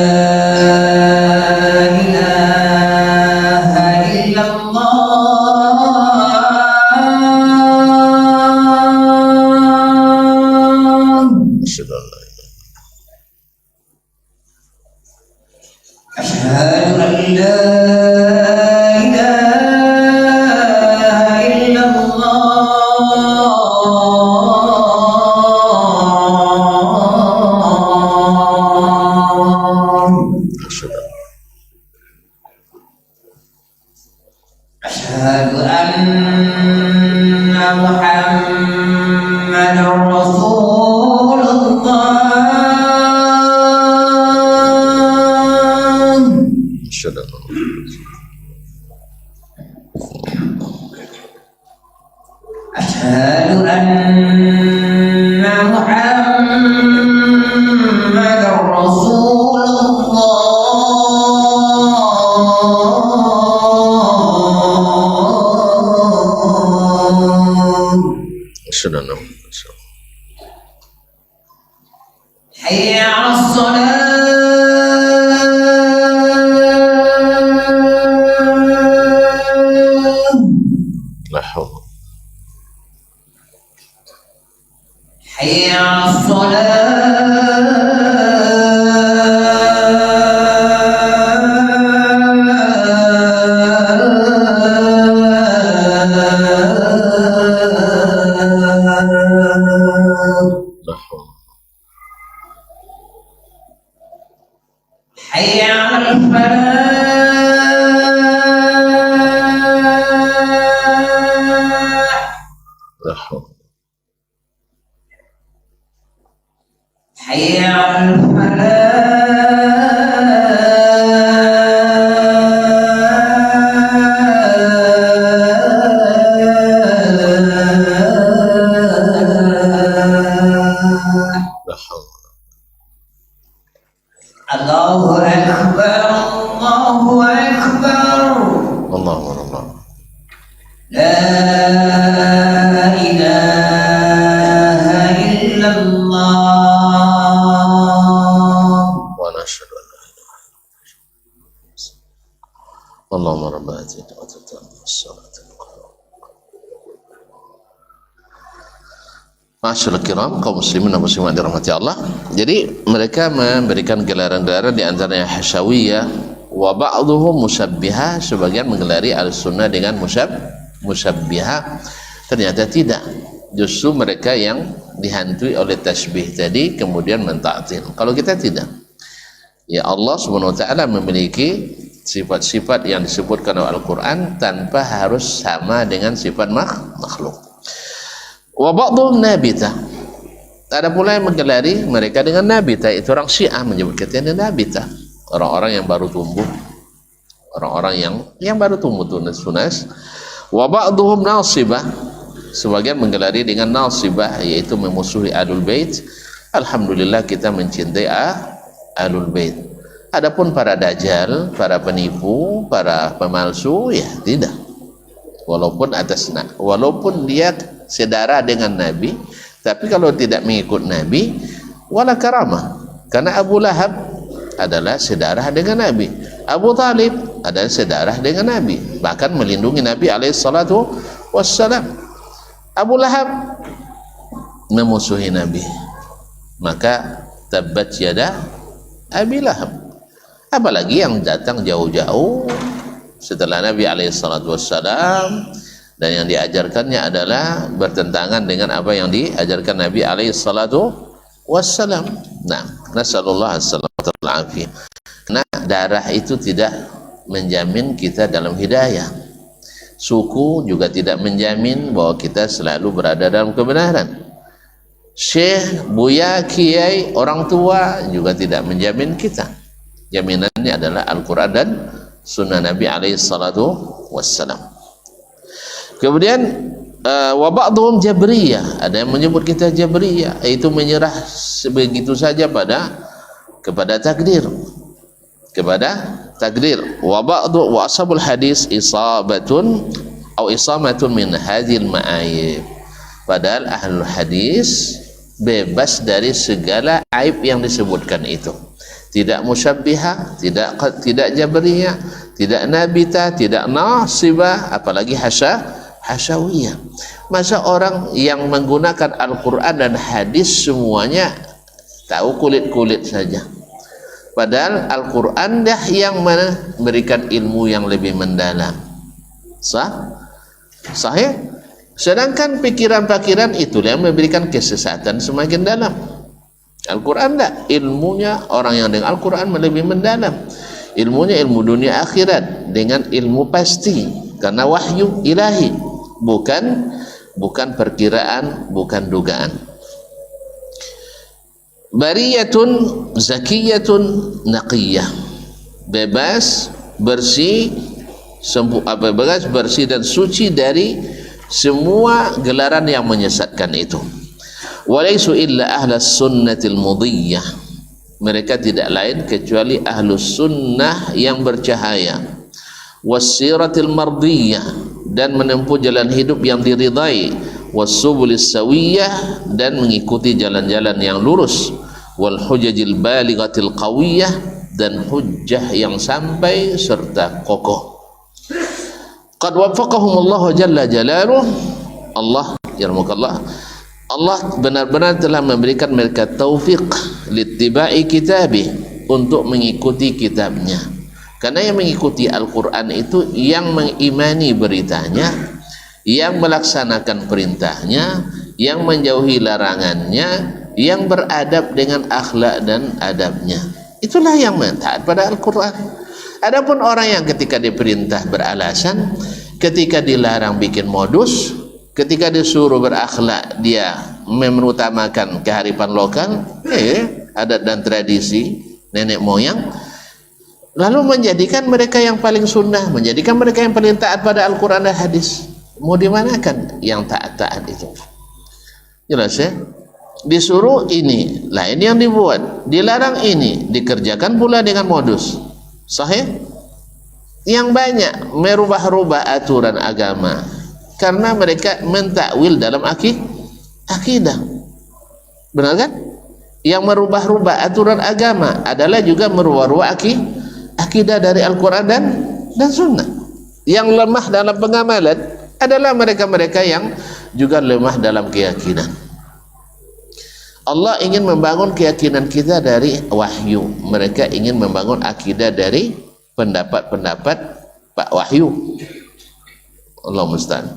Speaker 2: أشهد أن محمدا رسول الله.
Speaker 1: أشهد
Speaker 2: أن محمدا رسول الله. حي على الصلاة.
Speaker 1: لا حول.
Speaker 2: حي على الصلاة. حي على الفلاح.
Speaker 1: لا حول.
Speaker 2: حي على الفلاح.
Speaker 1: لا حول.
Speaker 2: الله أكبر، الله أكبر.
Speaker 1: الله الله.
Speaker 2: لا إله إلا الله.
Speaker 1: ونشهد أن لا إله إلا الله. اللهم رب هذه الدعوة التامة والصلاة القائمة. Masyaallah kiram, kaum muslimin dan muslimat dirahmati Allah. Jadi mereka memberikan gelaran-gelaran di antaranya hasyawiyah wa ba'dhum musyabbihah, sebagian menggelari al-sunnah dengan musyabbihah. Ternyata tidak, justru mereka yang dihantui oleh tasbih tadi kemudian mentaktil. Kalau kita tidak, ya Allah Subhanahu wa taala memiliki sifat-sifat yang disebutkan oleh Al-Qur'an tanpa harus sama dengan sifat makhluk. Wa ba'dhum nabita, ada pula yang menggelari mereka dengan nabita, itu orang Syiah menyebut katanya nabita, orang-orang yang baru tumbuh, orang-orang yang baru tumbuh tunas. Wa ba'dhum nasibah, sebagian menggelari dengan nasibah, yaitu memusuhi Ahlul Bait. Alhamdulillah kita mencintai Ahlul Bait. Adapun para dajjal, para penipu, para pemalsu, ya tidak. Walaupun walaupun dia sedara dengan Nabi, tapi kalau tidak mengikut Nabi, wala karamah. Karena Abu Lahab adalah sedarah dengan Nabi, Abu Talib adalah sedarah dengan Nabi, bahkan melindungi Nabi alaihissalatu wassalam. Abu Lahab memusuhi Nabi, maka tabbat yada Abi Lahab. Apalagi yang datang jauh-jauh setelah Nabi alaihissalatu wassalam, dan yang diajarkannya adalah bertentangan dengan apa yang diajarkan Nabi alaihissalatu wassalam. Nah, nasallallahu alaihi wasallam. Karena darah itu tidak menjamin kita dalam hidayah. Suku juga tidak menjamin bahwa kita selalu berada dalam kebenaran. Syekh, buya, kiai, orang tua juga tidak menjamin kita. Jaminannya adalah Al-Quran dan Sunnah Nabi alaihi salatu wassalam. Kemudian wa ba'dhum jabriyah, ada yang menyebut kita jabriyah, yaitu menyerah sebegitu saja kepada takdir. Wa ba'du wa ashabul hadis isamatun min hadhil ma'ayib. Padahal ahlul hadis bebas dari segala aib yang disebutkan itu. Tidak musyabbihah, tidak jabriyah, tidak nabitah, tidak nasibah, apalagi hasyawiyah. Masa orang yang menggunakan Al-Quran dan hadis semuanya tahu kulit-kulit saja, padahal Al-Quran dah yang memberikan ilmu yang lebih mendalam. Sahih? Sedangkan pikiran-pikiran itulah yang memberikan kesesatan semakin dalam. Al-Quran tak, ilmunya orang yang dengan Al-Quran lebih mendalam. Ilmunya ilmu dunia akhirat dengan ilmu pasti, karena wahyu ilahi, bukan perkiraan, bukan dugaan. Bariyatun zakiyatun naqiyah, bebas, bersih, bersih dan suci dari semua gelaran yang menyesatkan itu. Walaisu illa ahlus sunnatil mudhiyyah, mereka tidak lain kecuali ahlus sunnah yang bercahaya, wassiratil mardiyah, dan menempuh jalan hidup yang diridai, wassubulis sawiyah, dan mengikuti jalan-jalan yang lurus, wal hujajil balighatil qawiyah, dan hujjah yang sampai serta kokoh. Qad waffaqahumullahu jalla jalaluh, Allah yarhamukallah, Allah benar-benar telah memberikan mereka taufik littiba'i kitabih, untuk mengikuti kitabnya. Karena yang mengikuti Al-Quran itu yang mengimani beritanya, yang melaksanakan perintahnya, yang menjauhi larangannya, yang beradab dengan akhlak dan adabnya. Itulah yang taat pada Al-Quran. Adapun orang yang ketika diperintah beralasan, ketika dilarang bikin modus, ketika disuruh berakhlak dia mengutamakan kearifan lokal, adat dan tradisi nenek moyang, lalu menjadikan mereka yang paling sunnah, menjadikan mereka yang paling taat pada Al-Quran dan hadis. Mau dimanakan yang taat-taat itu? Jelas ya? Disuruh ini, lain yang dibuat, dilarang ini, dikerjakan pula dengan modus. Sahih? Yang banyak merubah-rubah aturan agama karena mereka mentakwil dalam akidah. Benar kan? Yang merubah-rubah aturan agama adalah juga merubah-rubah akidah dari Al-Quran dan Sunnah. Yang lemah dalam pengamalan adalah mereka-mereka yang juga lemah dalam keyakinan. Allah ingin membangun keyakinan kita dari wahyu, mereka ingin membangun akidah dari pendapat-pendapat Pak Wahyu. Allah musta'an.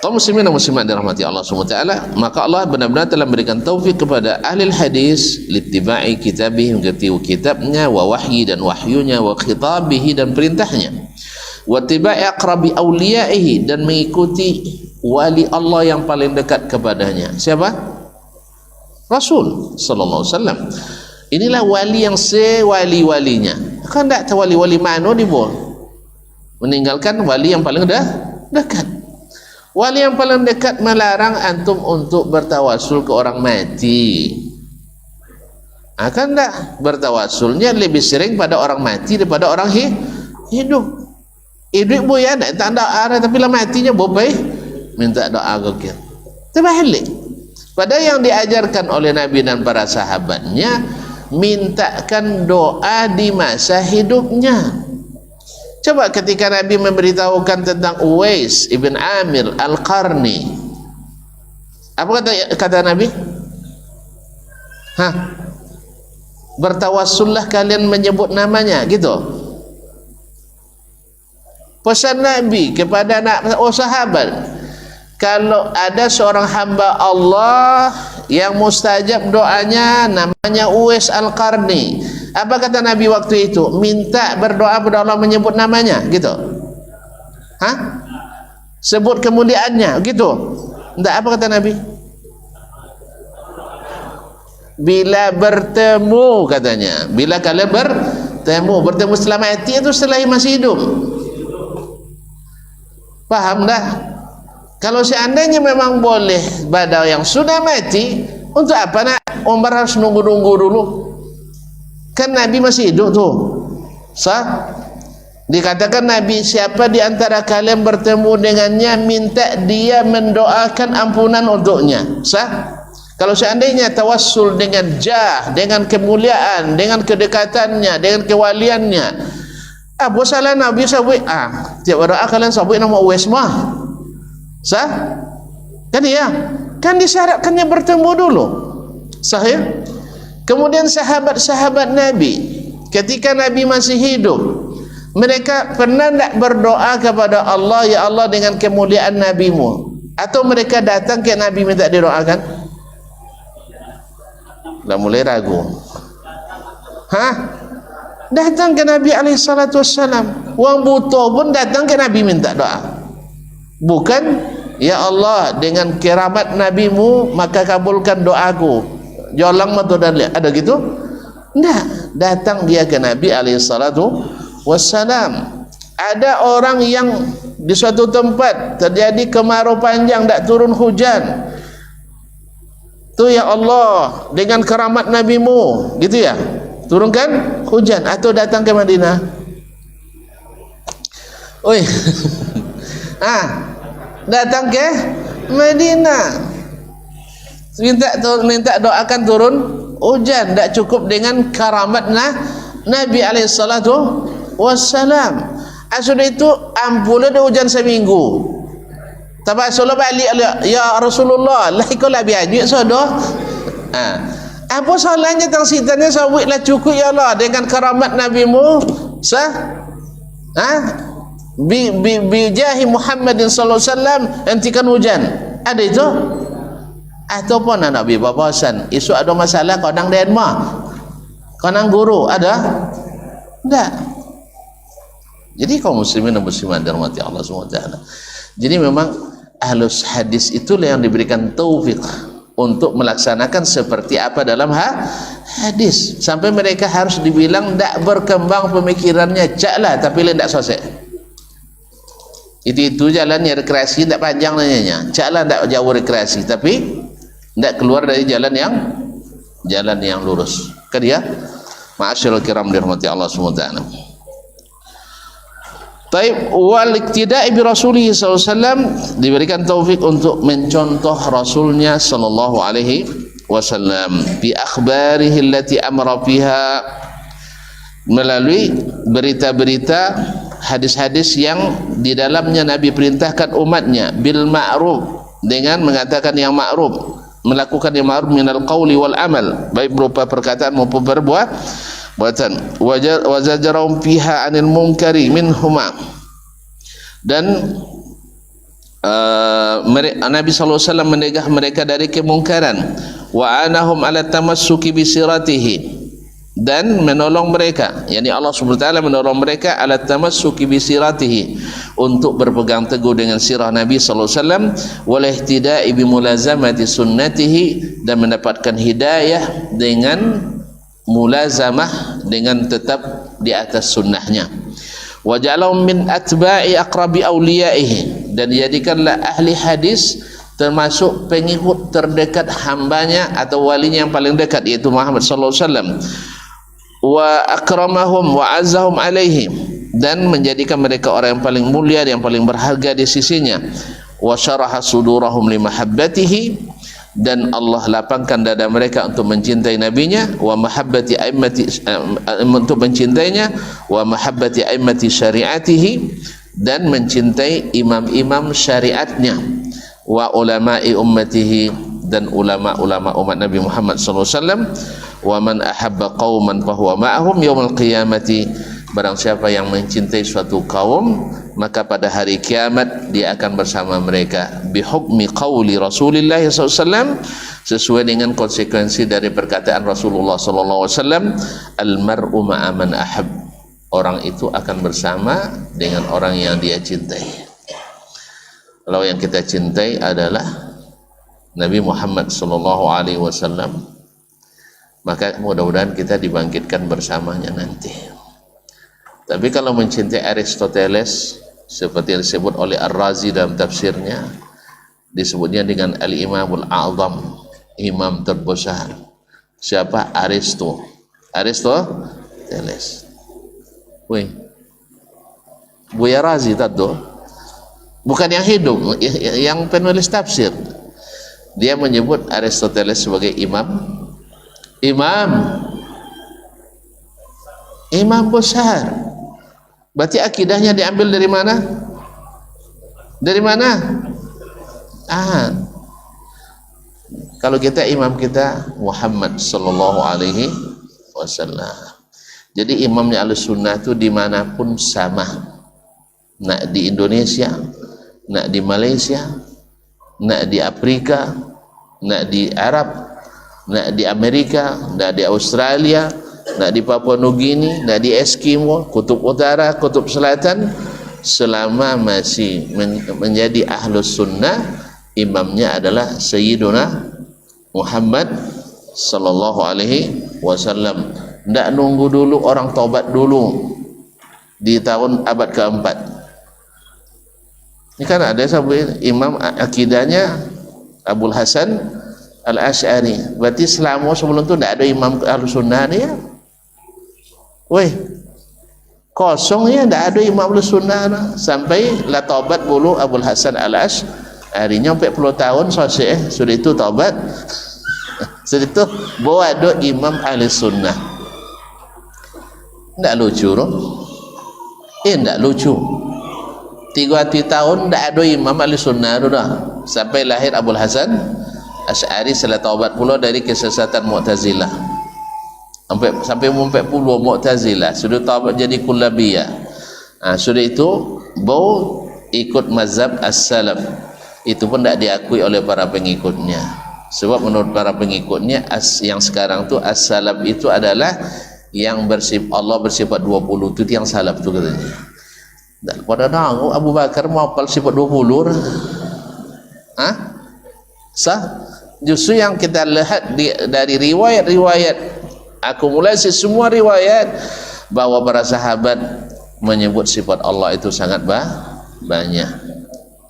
Speaker 1: Kaum muslimin dan muslimat dirahmati Allah SWT, maka Allah benar-benar telah memberikan taufik kepada ahli hadis littiba'i kitabih, mengikuti kitabnya, wa wahyi dan wahyunya, wa khitabihi dan perintahnya, wa tiba'i aqrabi awliyaihi, dan mengikuti wali Allah yang paling dekat kepadanya. Siapa? Rasul sallallahu alaihi wasallam. Inilah wali yang sewali-walinya. Kan tak tahu wali-wali mana dibuat, meninggalkan wali yang paling dekat. Wali yang paling dekat melarang antum untuk bertawasul ke orang mati. Akan tak bertawasulnya lebih sering pada orang mati daripada orang hidup. Hidup boleh ada, tak ada arah, tapi lah matinya boleh minta doa ke kita. Terbalik. Pada yang diajarkan oleh Nabi dan para sahabatnya, mintakan doa di masa hidupnya. Coba ketika Nabi memberitahukan tentang Uwais ibn Amir Al-Qarni, apa kata Nabi? Bertawassullah kalian menyebut namanya, gitu. Pesan Nabi kepada sahabat, kalau ada seorang hamba Allah yang mustajab doanya namanya Uwais Al-Qarni. Apa kata Nabi waktu itu? Minta berdoa kepada Allah menyebut namanya, gitu. Hah? Sebut kemuliaannya, gitu. Enggak, apa kata Nabi? Bila bertemu, katanya. Bila kalian bertemu setelah mati itu setelah masih hidup. Paham dah? Kalau seandainya memang boleh pada yang sudah mati, untuk apa nak Umar harus nunggu-nunggu dulu? Kan Nabi masih hidup tuh. Sah? Dikatakan Nabi, siapa di antara kalian bertemu dengannya, minta dia mendoakan ampunan untuknya. Sah? Kalau seandainya tawassul dengan jah, dengan kemuliaan, dengan kedekatannya, dengan kewaliannya, apa salah Nabi sabut? Tiap doa kalian sabut nama Uwais mah. Sah? Kan ya? Kan disyaratkannya bertemu dulu. Sah ya? Kemudian sahabat-sahabat Nabi ketika Nabi masih hidup, mereka pernah tak berdoa kepada Allah, ya Allah dengan kemuliaan Nabimu? Atau mereka datang ke Nabi minta didoakan? Dah mulai ragu. Hah? Datang ke Nabi SAW. Wang butuh pun datang ke Nabi minta doa. Bukan, ya Allah dengan keramat Nabimu maka kabulkan doaku. Jolang matu dan lihat. Ada gitu? Tidak. Datang dia ke Nabi SAW. Ada orang yang di suatu tempat terjadi kemarau panjang, tak turun hujan. Tu ya Allah dengan keramat Nabimu, gitu ya, turunkan hujan. Atau datang ke Madinah. Oi. Datang ke Madinah, minta doakan turun hujan. Tak cukup dengan karamat Nabi SAW. Sudah itu ampunlah dia hujan seminggu. Tapi Rasulullah balik, ya Rasulullah, lah ikut lah biajuk sodoh. Apa salahnya tersitannya sawitlah cukup ya Allah dengan karamat Nabimu. Sah? Bijahi Muhammadin sallallahu alaihi wasallam hentikan hujan. Ada itu? Ataupun Nabi bapasan isu ada masalah kodang Denmark, kodang guru ada? Tidak. Jadi kaum muslimin dan muslimat dirahmati Allah SWT. Jadi memang ahlus hadis itulah yang diberikan taufik untuk melaksanakan seperti apa dalam hadis, sampai mereka harus dibilang tak berkembang pemikirannya, caklah tapi tidak selesai. Itu jalannya rekreasi tak panjang nanyanya, caklah tak jauh rekreasi tapi tak keluar dari jalan yang lurus. Kan ya? Ma'asyiral kiram dirahmati Allah SWT. Taib wal iktida'i bi Rasulih SAW, diberikan taufik untuk mencontoh Rasulnya sallallahu alaihi wasallam bi akhbarihi allati amara fiha, melalui berita-berita hadis-hadis yang di dalamnya Nabi perintahkan umatnya bil ma'ruf, dengan mengatakan yang ma'ruf, melakukan yang ma'ruf minal qawli wal amal, baik berupa perkataan maupun perbuatan. Wa zajarahum fiha anil munkari minhuma, dan Nabi SAW menegah mereka dari kemungkaran. Wa anahum ala tamassuki bisiratihi, dan menolong mereka, yakni Allah SWT menolong mereka ala tamassuki bisiratihi, untuk berpegang teguh dengan sirah Nabi SAW, wal ihtida'i bimulazamati sunnatihi, dan mendapatkan hidayah dengan mulazamah, dengan tetap di atas sunnahnya. Wa ja'alahum min atba'i aqrabi awliyaihi, dan jadikanlah ahli hadis termasuk pengikut terdekat hambanya atau walinya yang paling dekat, yaitu Muhammad sallallahu alaihi wasallam. Wa akramahum wa azzahum alaihim, dan menjadikan mereka orang yang paling mulia, yang paling berharga di sisinya. Wa syaraha sudurahum limahabbatihi, dan Allah lapangkan dada mereka untuk mencintai nabinya. Wa mahabbati aimmati, untuk mencintainya. Wa mahabbati aimmati syariatihi, dan mencintai imam-imam syariatnya. Wa ulama'i ummatihi, dan ulama-ulama umat Nabi Muhammad SAW. Wa man ahabba qauman fahuwa ma'ahum yaumil qiyamati, barang siapa yang mencintai suatu kaum maka pada hari kiamat dia akan bersama mereka bihukmi qauli Rasulullah SAW, sesuai dengan konsekuensi dari perkataan Rasulullah SAW, al-mar'u ma'a man ahab, orang itu akan bersama dengan orang yang dia cintai. Kalau yang kita cintai adalah Nabi Muhammad SAW, maka mudah-mudahan kita dibangkitkan bersamanya nanti. Tapi kalau mencintai Aristoteles, seperti yang disebut oleh Ar-Razi dalam tafsirnya, disebutnya dengan Al-Imamul A'zam, imam terbesar. Siapa? Aristoteles. Wih, Buya Razi tadi, bukan yang hidup, yang penulis tafsir. Dia menyebut Aristoteles sebagai imam besar. Berarti akidahnya diambil dari mana? Dari mana? Kalau kita, imam kita Muhammad sallallahu alaihi wasallam. Jadi imamnya Ahlussunnah itu dimanapun sama. Nak di Indonesia, nak di Malaysia, nak di Afrika, nak di Arab, nak di Amerika, nak di Australia, nak di Papua Nugini, nak di Eskimo, kutub utara, kutub selatan, selama masih menjadi Ahlus Sunnah, imamnya adalah Sayyiduna Muhammad sallallahu alaihi wasallam. Tidak nunggu dulu orang taubat dulu di tahun abad keempat. Ini kan ada sampai imam akidahnya Abul Hasan Al-Asy'ari. Berarti selama sebelum itu tidak ada imam Ahlus-Sunnah ni ya. Weh, kosong ya, tidak ada imam Ahlus-Sunnah sampai la taubat dulu Abul Hasan Al-Asy'ari. Nyampe 40 tahun selesai, sudah itu taubat. Sudah itu bawa ada imam Ahlus-Sunnah. Tidak lucu loh. Tidak lucu. 30 tahun tidak ada imam Ahlussunnah dah. Sampai lahir Abul Hasan Asy'ari setelah taubat pula dari kesesatan Mu'tazilah. Sampai 40 Mu'tazilah sudah taubat jadi Kullabiyah. Sudah itu bau ikut mazhab as-salaf. Itu pun tidak diakui oleh para pengikutnya. Sebab menurut para pengikutnya yang sekarang tu as-salaf itu adalah yang Allah bersifat 20 itu yang salaf tu katanya. Dan pada nanggu Abu Bakar mau hafal sifat 20 sah. Justru yang kita lihat dari riwayat-riwayat, akumulasi semua riwayat, bahwa para sahabat menyebut sifat Allah itu sangat banyak,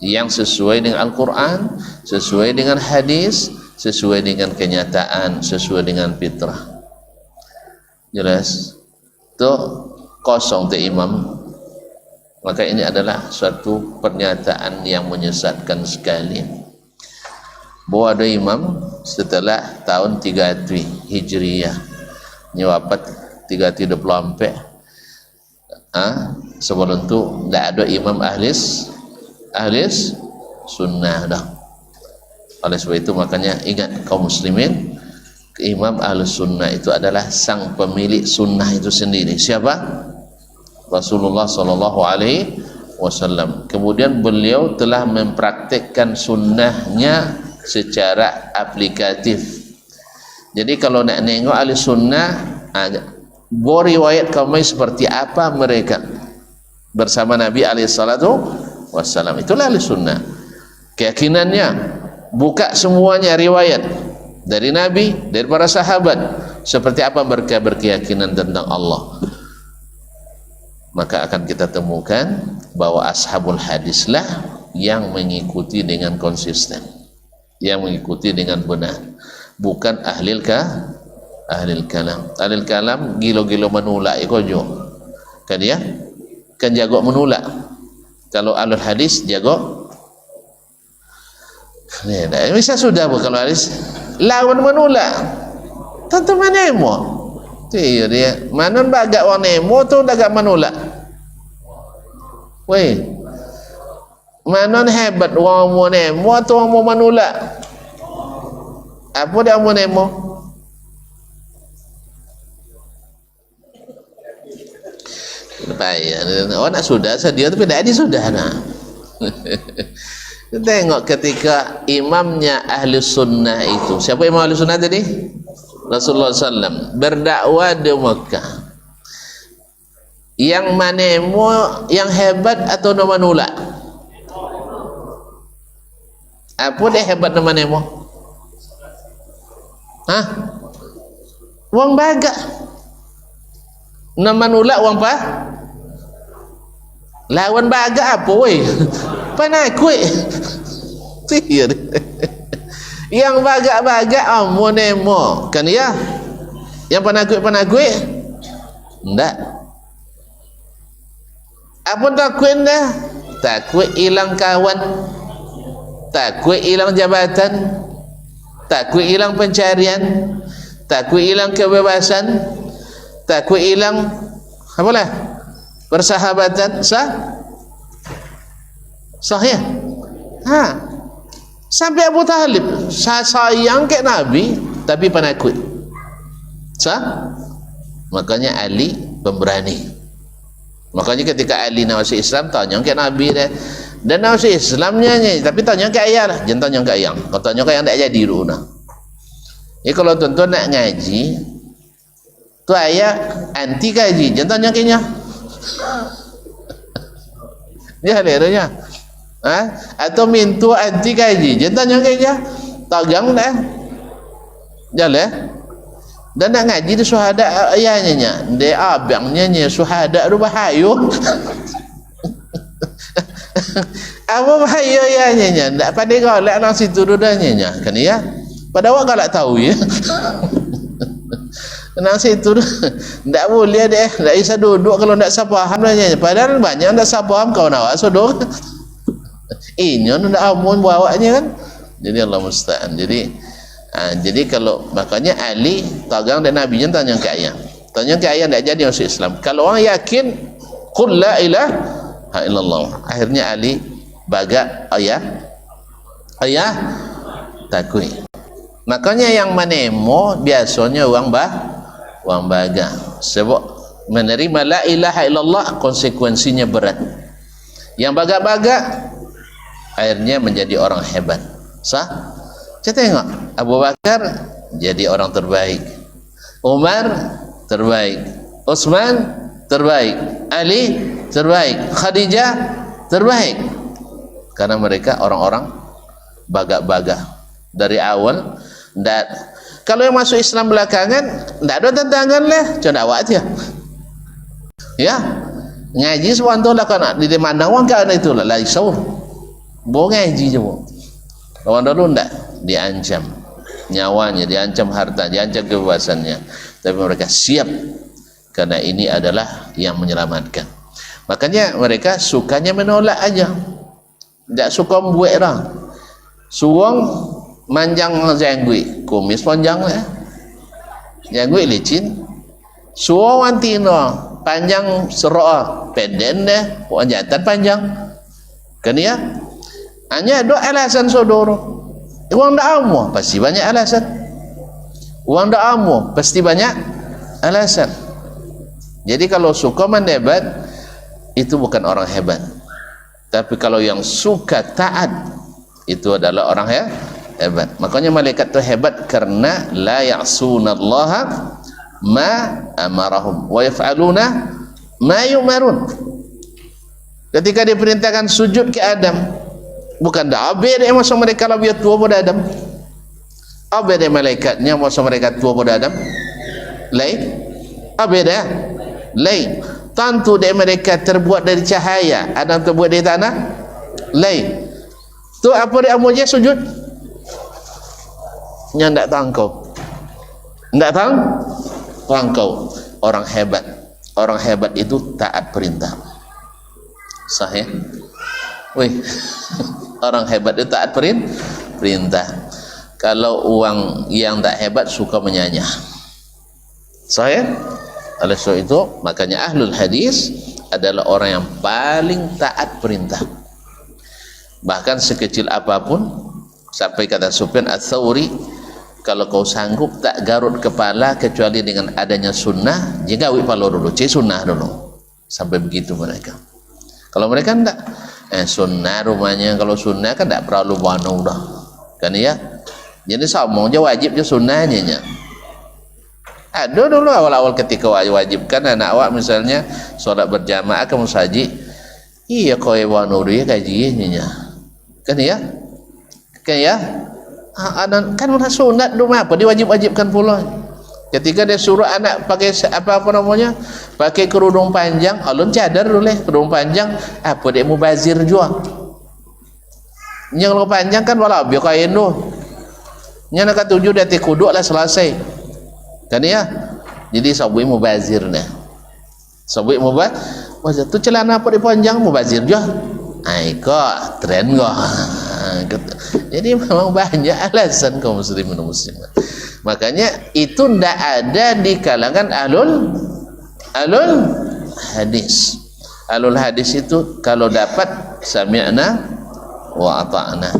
Speaker 1: yang sesuai dengan Al-Quran, sesuai dengan hadis, sesuai dengan kenyataan, sesuai dengan fitrah. Jelas tu kosong tu imam. Maka ini adalah suatu pernyataan yang menyesatkan sekali, bahwa ada imam setelah tahun 3 Hijriyah, nyewafat 324. Sebelum itu tidak ada imam ahlis sunnah dah. Oleh sebab itu makanya ingat kaum muslimin, imam Ahlus Sunnah itu adalah sang pemilik sunnah itu sendiri. Siapa? Rasulullah sallallahu alaihi wasallam. Kemudian beliau telah mempraktikkan sunnahnya secara aplikatif. Jadi kalau nak tengok ahli sunnah, riwayat kaum seperti apa mereka bersama Nabi alaihi salatu wasallam, itulah ahli sunnah. Keyakinannya buka semuanya riwayat dari Nabi, dari para sahabat, seperti apa mereka berkeyakinan tentang Allah. Maka akan kita temukan bahwa ashabul hadislah yang mengikuti dengan konsisten, yang mengikuti dengan benar, bukan ahlil kalam. Ahlil kalam gilo-gilo menolak ikojo kan dia, kan jago menolak. Kalau ahlul hadis jago bisa sudah kalau hadis lawan menolak tentu manemo tu dia manon bagak wang nemo tu dagak menolak. Weh, manon hebat wang mau nemo tu wang mau menolak. Apa dia mau nemo? payah. Orang nak sudah sedia tapi tak ada sudah nak. Tengok ketika imamnya ahli sunnah itu, siapa imam ahli sunnah tadi? Rasulullah SAW berdakwah di Mekah. Yang manemu yang hebat atau nama nula? Apa dia hebat nama manemu? Hah? Wang baga. Nama nula wang pa? Lawan baga apa weh? Panakui. Sihir. Yang baga-baga amonemo kan ya? Yang panakui? Enggak. Apa takut dah? Takut hilang kawan, takut hilang jabatan, takut hilang pencarian, takut hilang kebebasan, takut hilang apalah persahabatan. Sahih. Sampai Abu Talib sayang ke Nabi tapi penakut. Makanya Ali pemberani. Makanya ketika Ali nak masuk Islam, tanya ke Nabi dia. Dan nak masuk Islamnya ni, tapi tanya ke ayah lah. Jangan tanya ke ayah. Kalau tanya ke ayah tak jadi dulu nak. Jadi kalau tuan-tuan nak ngaji, tu ayah anti kaji. Jangan tanya ke nya. Dia leranya. Atau mintu anti kaji. Jangan tanya ke nya. Tagang dah. Jalan. Dan nak ngaji di suhada ayahnya nya. Dia abangnya nya suhada tu bahaya. Apa bahaya ayahnya nya? Tak pandai galak nang situ dudanya nya. Kan ya? Pada awak galak tahu ya. Nang situ tak boleh deh. Tak bisa duduk kalau tak sapaham nya. Padahal banyak tak sapaham kau nak awak sodok. Inyo nak amun bawanya kan. Jadi Allah musta'an. Jadi kalau makanya Ali tagang dan Nabi nya tanya ke ayah. Tanya ke ayah tak jadi masuk Islam. Kalau orang yakin qul la ilaha illallah. Akhirnya Ali baga ayah takui. Makanya yang menemo biasanya orang baga. Sebab menerima la ilaha illallah konsekuensinya berat. Yang baga-baga akhirnya menjadi orang hebat. Sah? Kita tengok Abu Bakar jadi orang terbaik, Umar terbaik, Utsman terbaik, Ali terbaik, Khadijah terbaik, karena mereka orang-orang baga-baga dari awal. Dan kalau yang masuk Islam belakangan tidak ada tantangan lah, coba awak aja ya ngaji sewanto lah kan di mana orang kan itu lah isau boleh ngaji je bu. Lawan dulu ndak diancam nyawanya, diancam harta, diancam kebebasannya, tapi mereka siap karena ini adalah yang menyelamatkan. Makanya mereka sukanya menolak aja, tidak suka membuat orang suang manjang jangui, kumis panjang lah jangui licin, suang wantino panjang seroa peden deh, wanjatan panjang kan ya. Hanya ada alasan saudara. Uang tak amu pasti banyak alasan. Uang tak amu pasti banyak alasan. Jadi kalau suka mendebat itu bukan orang hebat. Tapi kalau yang suka taat itu adalah orang hebat. Makanya malaikat itu hebat karena la ya'sunallaha ma amarahum wa yaf'aluna ma yumarun. Ketika diperintahkan sujud ke Adam, bukan dah abid yang masa mereka lebih tua pada Adam. Abid yang malaikatnya masa mereka tua pada Adam. Lain. Abid ya. Lain. Tentu dia mereka terbuat dari cahaya, Adam terbuat dari tanah. Lain. Tu apa dia amuja sujud? Yang tak tangkau. Tak tangkau. Orang hebat. Orang hebat itu taat perintah. Sahih. Wih. Orang hebat itu taat perintah. Kalau uang yang tak hebat suka menyanyah. Sahih. Oleh sebab itu makanya ahlul hadis adalah orang yang paling taat perintah. Bahkan sekecil apapun, sampai kata Sufyan Ats-Tsauri, kalau kau sanggup tak garut kepala kecuali dengan adanya sunnah, jika gawi palo dulu, sunnah dulu. Sampai begitu mereka. Kalau mereka enggak, sunnah rumahnya. Kalau sunnah kan enggak perlu banu dah, kan ya. Jadi sama aja wajib je sunnahnya nya. Ada dulu awal-awal ketika wajibkan anak awak misalnya solat berjamaah ke masjid, iya kau banu dia kajiannya, kan ya, kan ya. Kan sunat rumah apa diwajib-wajibkan pula. Ketika dia suruh anak pakai apa namanya, pakai kerudung panjang, alun cadar boleh kerudung panjang, apa dia mubazir juga. Yang lo panjang kan walau biar kain tu. Yang nak tujuh dia kuduk lah selesai, kan ya. Jadi sabui mubazir nih, sabui mubazir tu celana apa dia panjang mubazir juga. Kok tren kok. Jadi memang banyak alasan kaum muslimin dan muslimat. Makanya itu tidak ada di kalangan alul hadis. Alul hadis itu kalau dapat sami'na wa ata'na.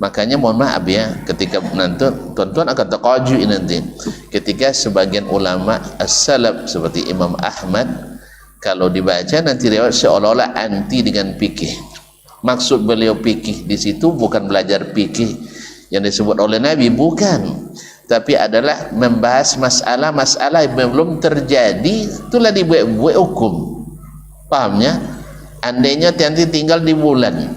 Speaker 1: Makanya mohon maaf ya, ketika nanti tuan-tuan akan terkaju nanti ketika sebagian ulama as-salaf seperti Imam Ahmad, kalau dibaca nanti riwayat seolah-olah anti dengan fikih. Maksud beliau fikih di situ bukan belajar fikih yang disebut oleh Nabi, bukan, tapi adalah membahas masalah-masalah yang belum terjadi, itulah dibuat hukum. Pahamnya? Andainya nanti tinggal di bulan,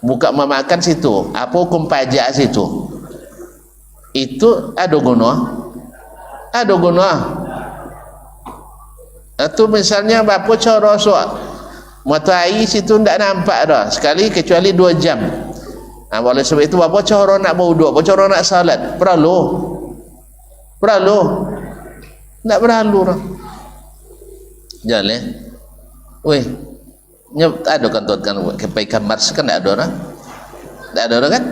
Speaker 1: buka memakan situ, apa hukum pajak situ? Itu ada guna? Ada guna? Atau misalnya bapa cara soal matahari situ tidak nampak dah sekali kecuali 2 jam. Oleh sebab itu apa cara nak berwuduk, apa cara nak salat? Perlu tak perlu dah. Jalan weh ada kan tuan kebaikan Mars kan tak ada dah, tak ada dah kan.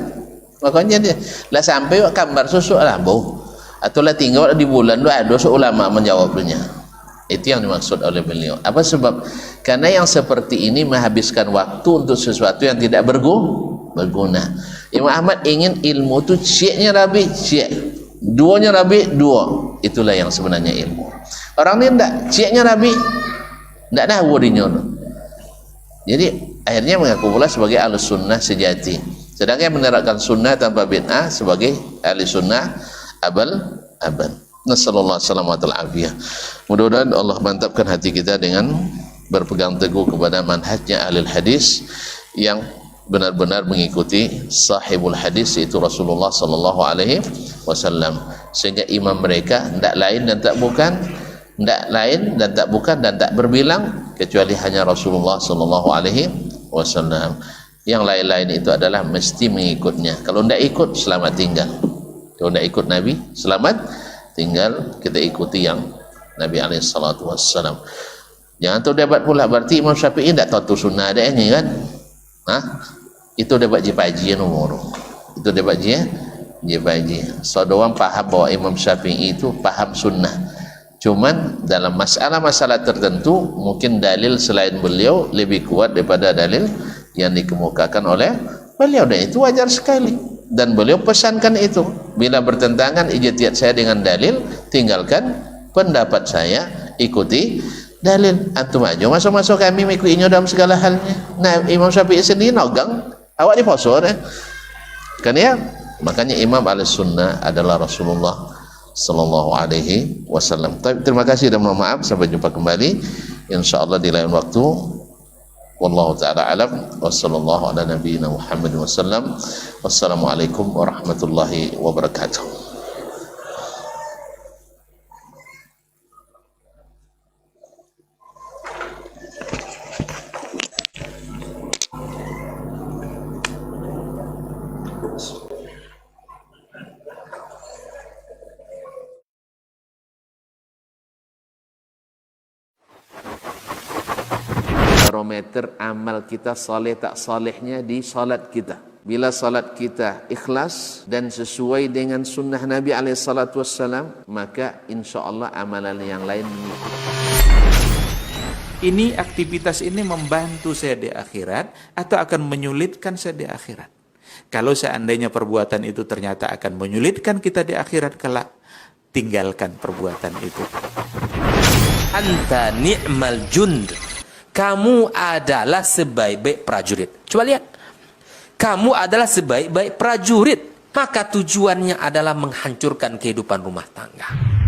Speaker 1: Makanya dia lah sampai gambar susuk lah bau atau lah tinggal di bulan tu ada seulama menjawabnya. Itu yang dimaksud oleh beliau. Apa sebab? Karena yang seperti ini menghabiskan waktu untuk sesuatu yang tidak berguna. Imam Ahmad ingin ilmu itu syeknya rabi, syek. Duanya rabi, dua. Itulah yang sebenarnya ilmu. Orang ni tidak, syeknya rabi, tidak tahu dirinya. Jadi akhirnya mengaku pula sebagai ahli sunnah sejati. Sedangkan menerapkan sunnah tanpa bid'ah sebagai ahli sunnah abal. Nasallallahu alaihi wasallam. Mudah-mudahan Allah mantapkan hati kita dengan berpegang teguh kepada manhajnya ahli hadis yang benar-benar mengikuti sahibul hadis, yaitu Rasulullah sallallahu alaihi wasallam, sehingga imam mereka tidak lain dan tak bukan, tidak lain dan tak bukan dan tak berbilang kecuali hanya Rasulullah sallallahu alaihi wasallam. Yang lain-lain itu adalah mesti mengikutnya. Kalau tidak ikut selamat tinggal. Kalau tidak ikut Nabi selamat tinggal, kita ikuti yang Nabi alaihi salatu wassalam. Jangan tu debat pula berarti Imam Syafi'i tak tahu tu sunnah ada ni kan. Itu debat jipaji nomor. Itu debat jipaji. Saudara paham bahwa Imam Syafi'i itu paham sunnah. Cuman dalam masalah-masalah tertentu mungkin dalil selain beliau lebih kuat daripada dalil yang dikemukakan oleh beliau, dan itu wajar sekali. Dan beliau pesankan itu, bila bertentangan ijtihad saya dengan dalil, tinggalkan pendapat saya, ikuti dalil. Antum aja masuk-masuk kami mengikutinya dalam segala halnya. Nah, Imam Syafi'i sendiri nogang, awak di posor kan ya. Makanya Imam al-Sunnah adalah Rasulullah sallallahu alaihi wasallam. Terima kasih dan mohon maaf, sampai jumpa kembali insyaallah di lain waktu. Wallahu ta'ala alam wa sallallahu ala nabiyyina Muhammad wasallam. Wassalamualaikum warahmatullahi wabarakatuh. Barometer amal kita saleh tak salehnya di salat kita. Bila salat kita ikhlas dan sesuai dengan sunnah Nabi SAW, maka insya Allah amalan yang lain mengikut.
Speaker 3: Ini aktivitas ini membantu saya di akhirat atau akan menyulitkan saya di akhirat? Kalau seandainya perbuatan itu ternyata akan menyulitkan kita di akhirat kelak, tinggalkan perbuatan itu.
Speaker 4: Anta ni'mal jund. kamu adalah sebaik-baik prajurit. Coba lihat. Kamu adalah sebaik-baik prajurit. Maka tujuannya adalah menghancurkan kehidupan rumah tangga.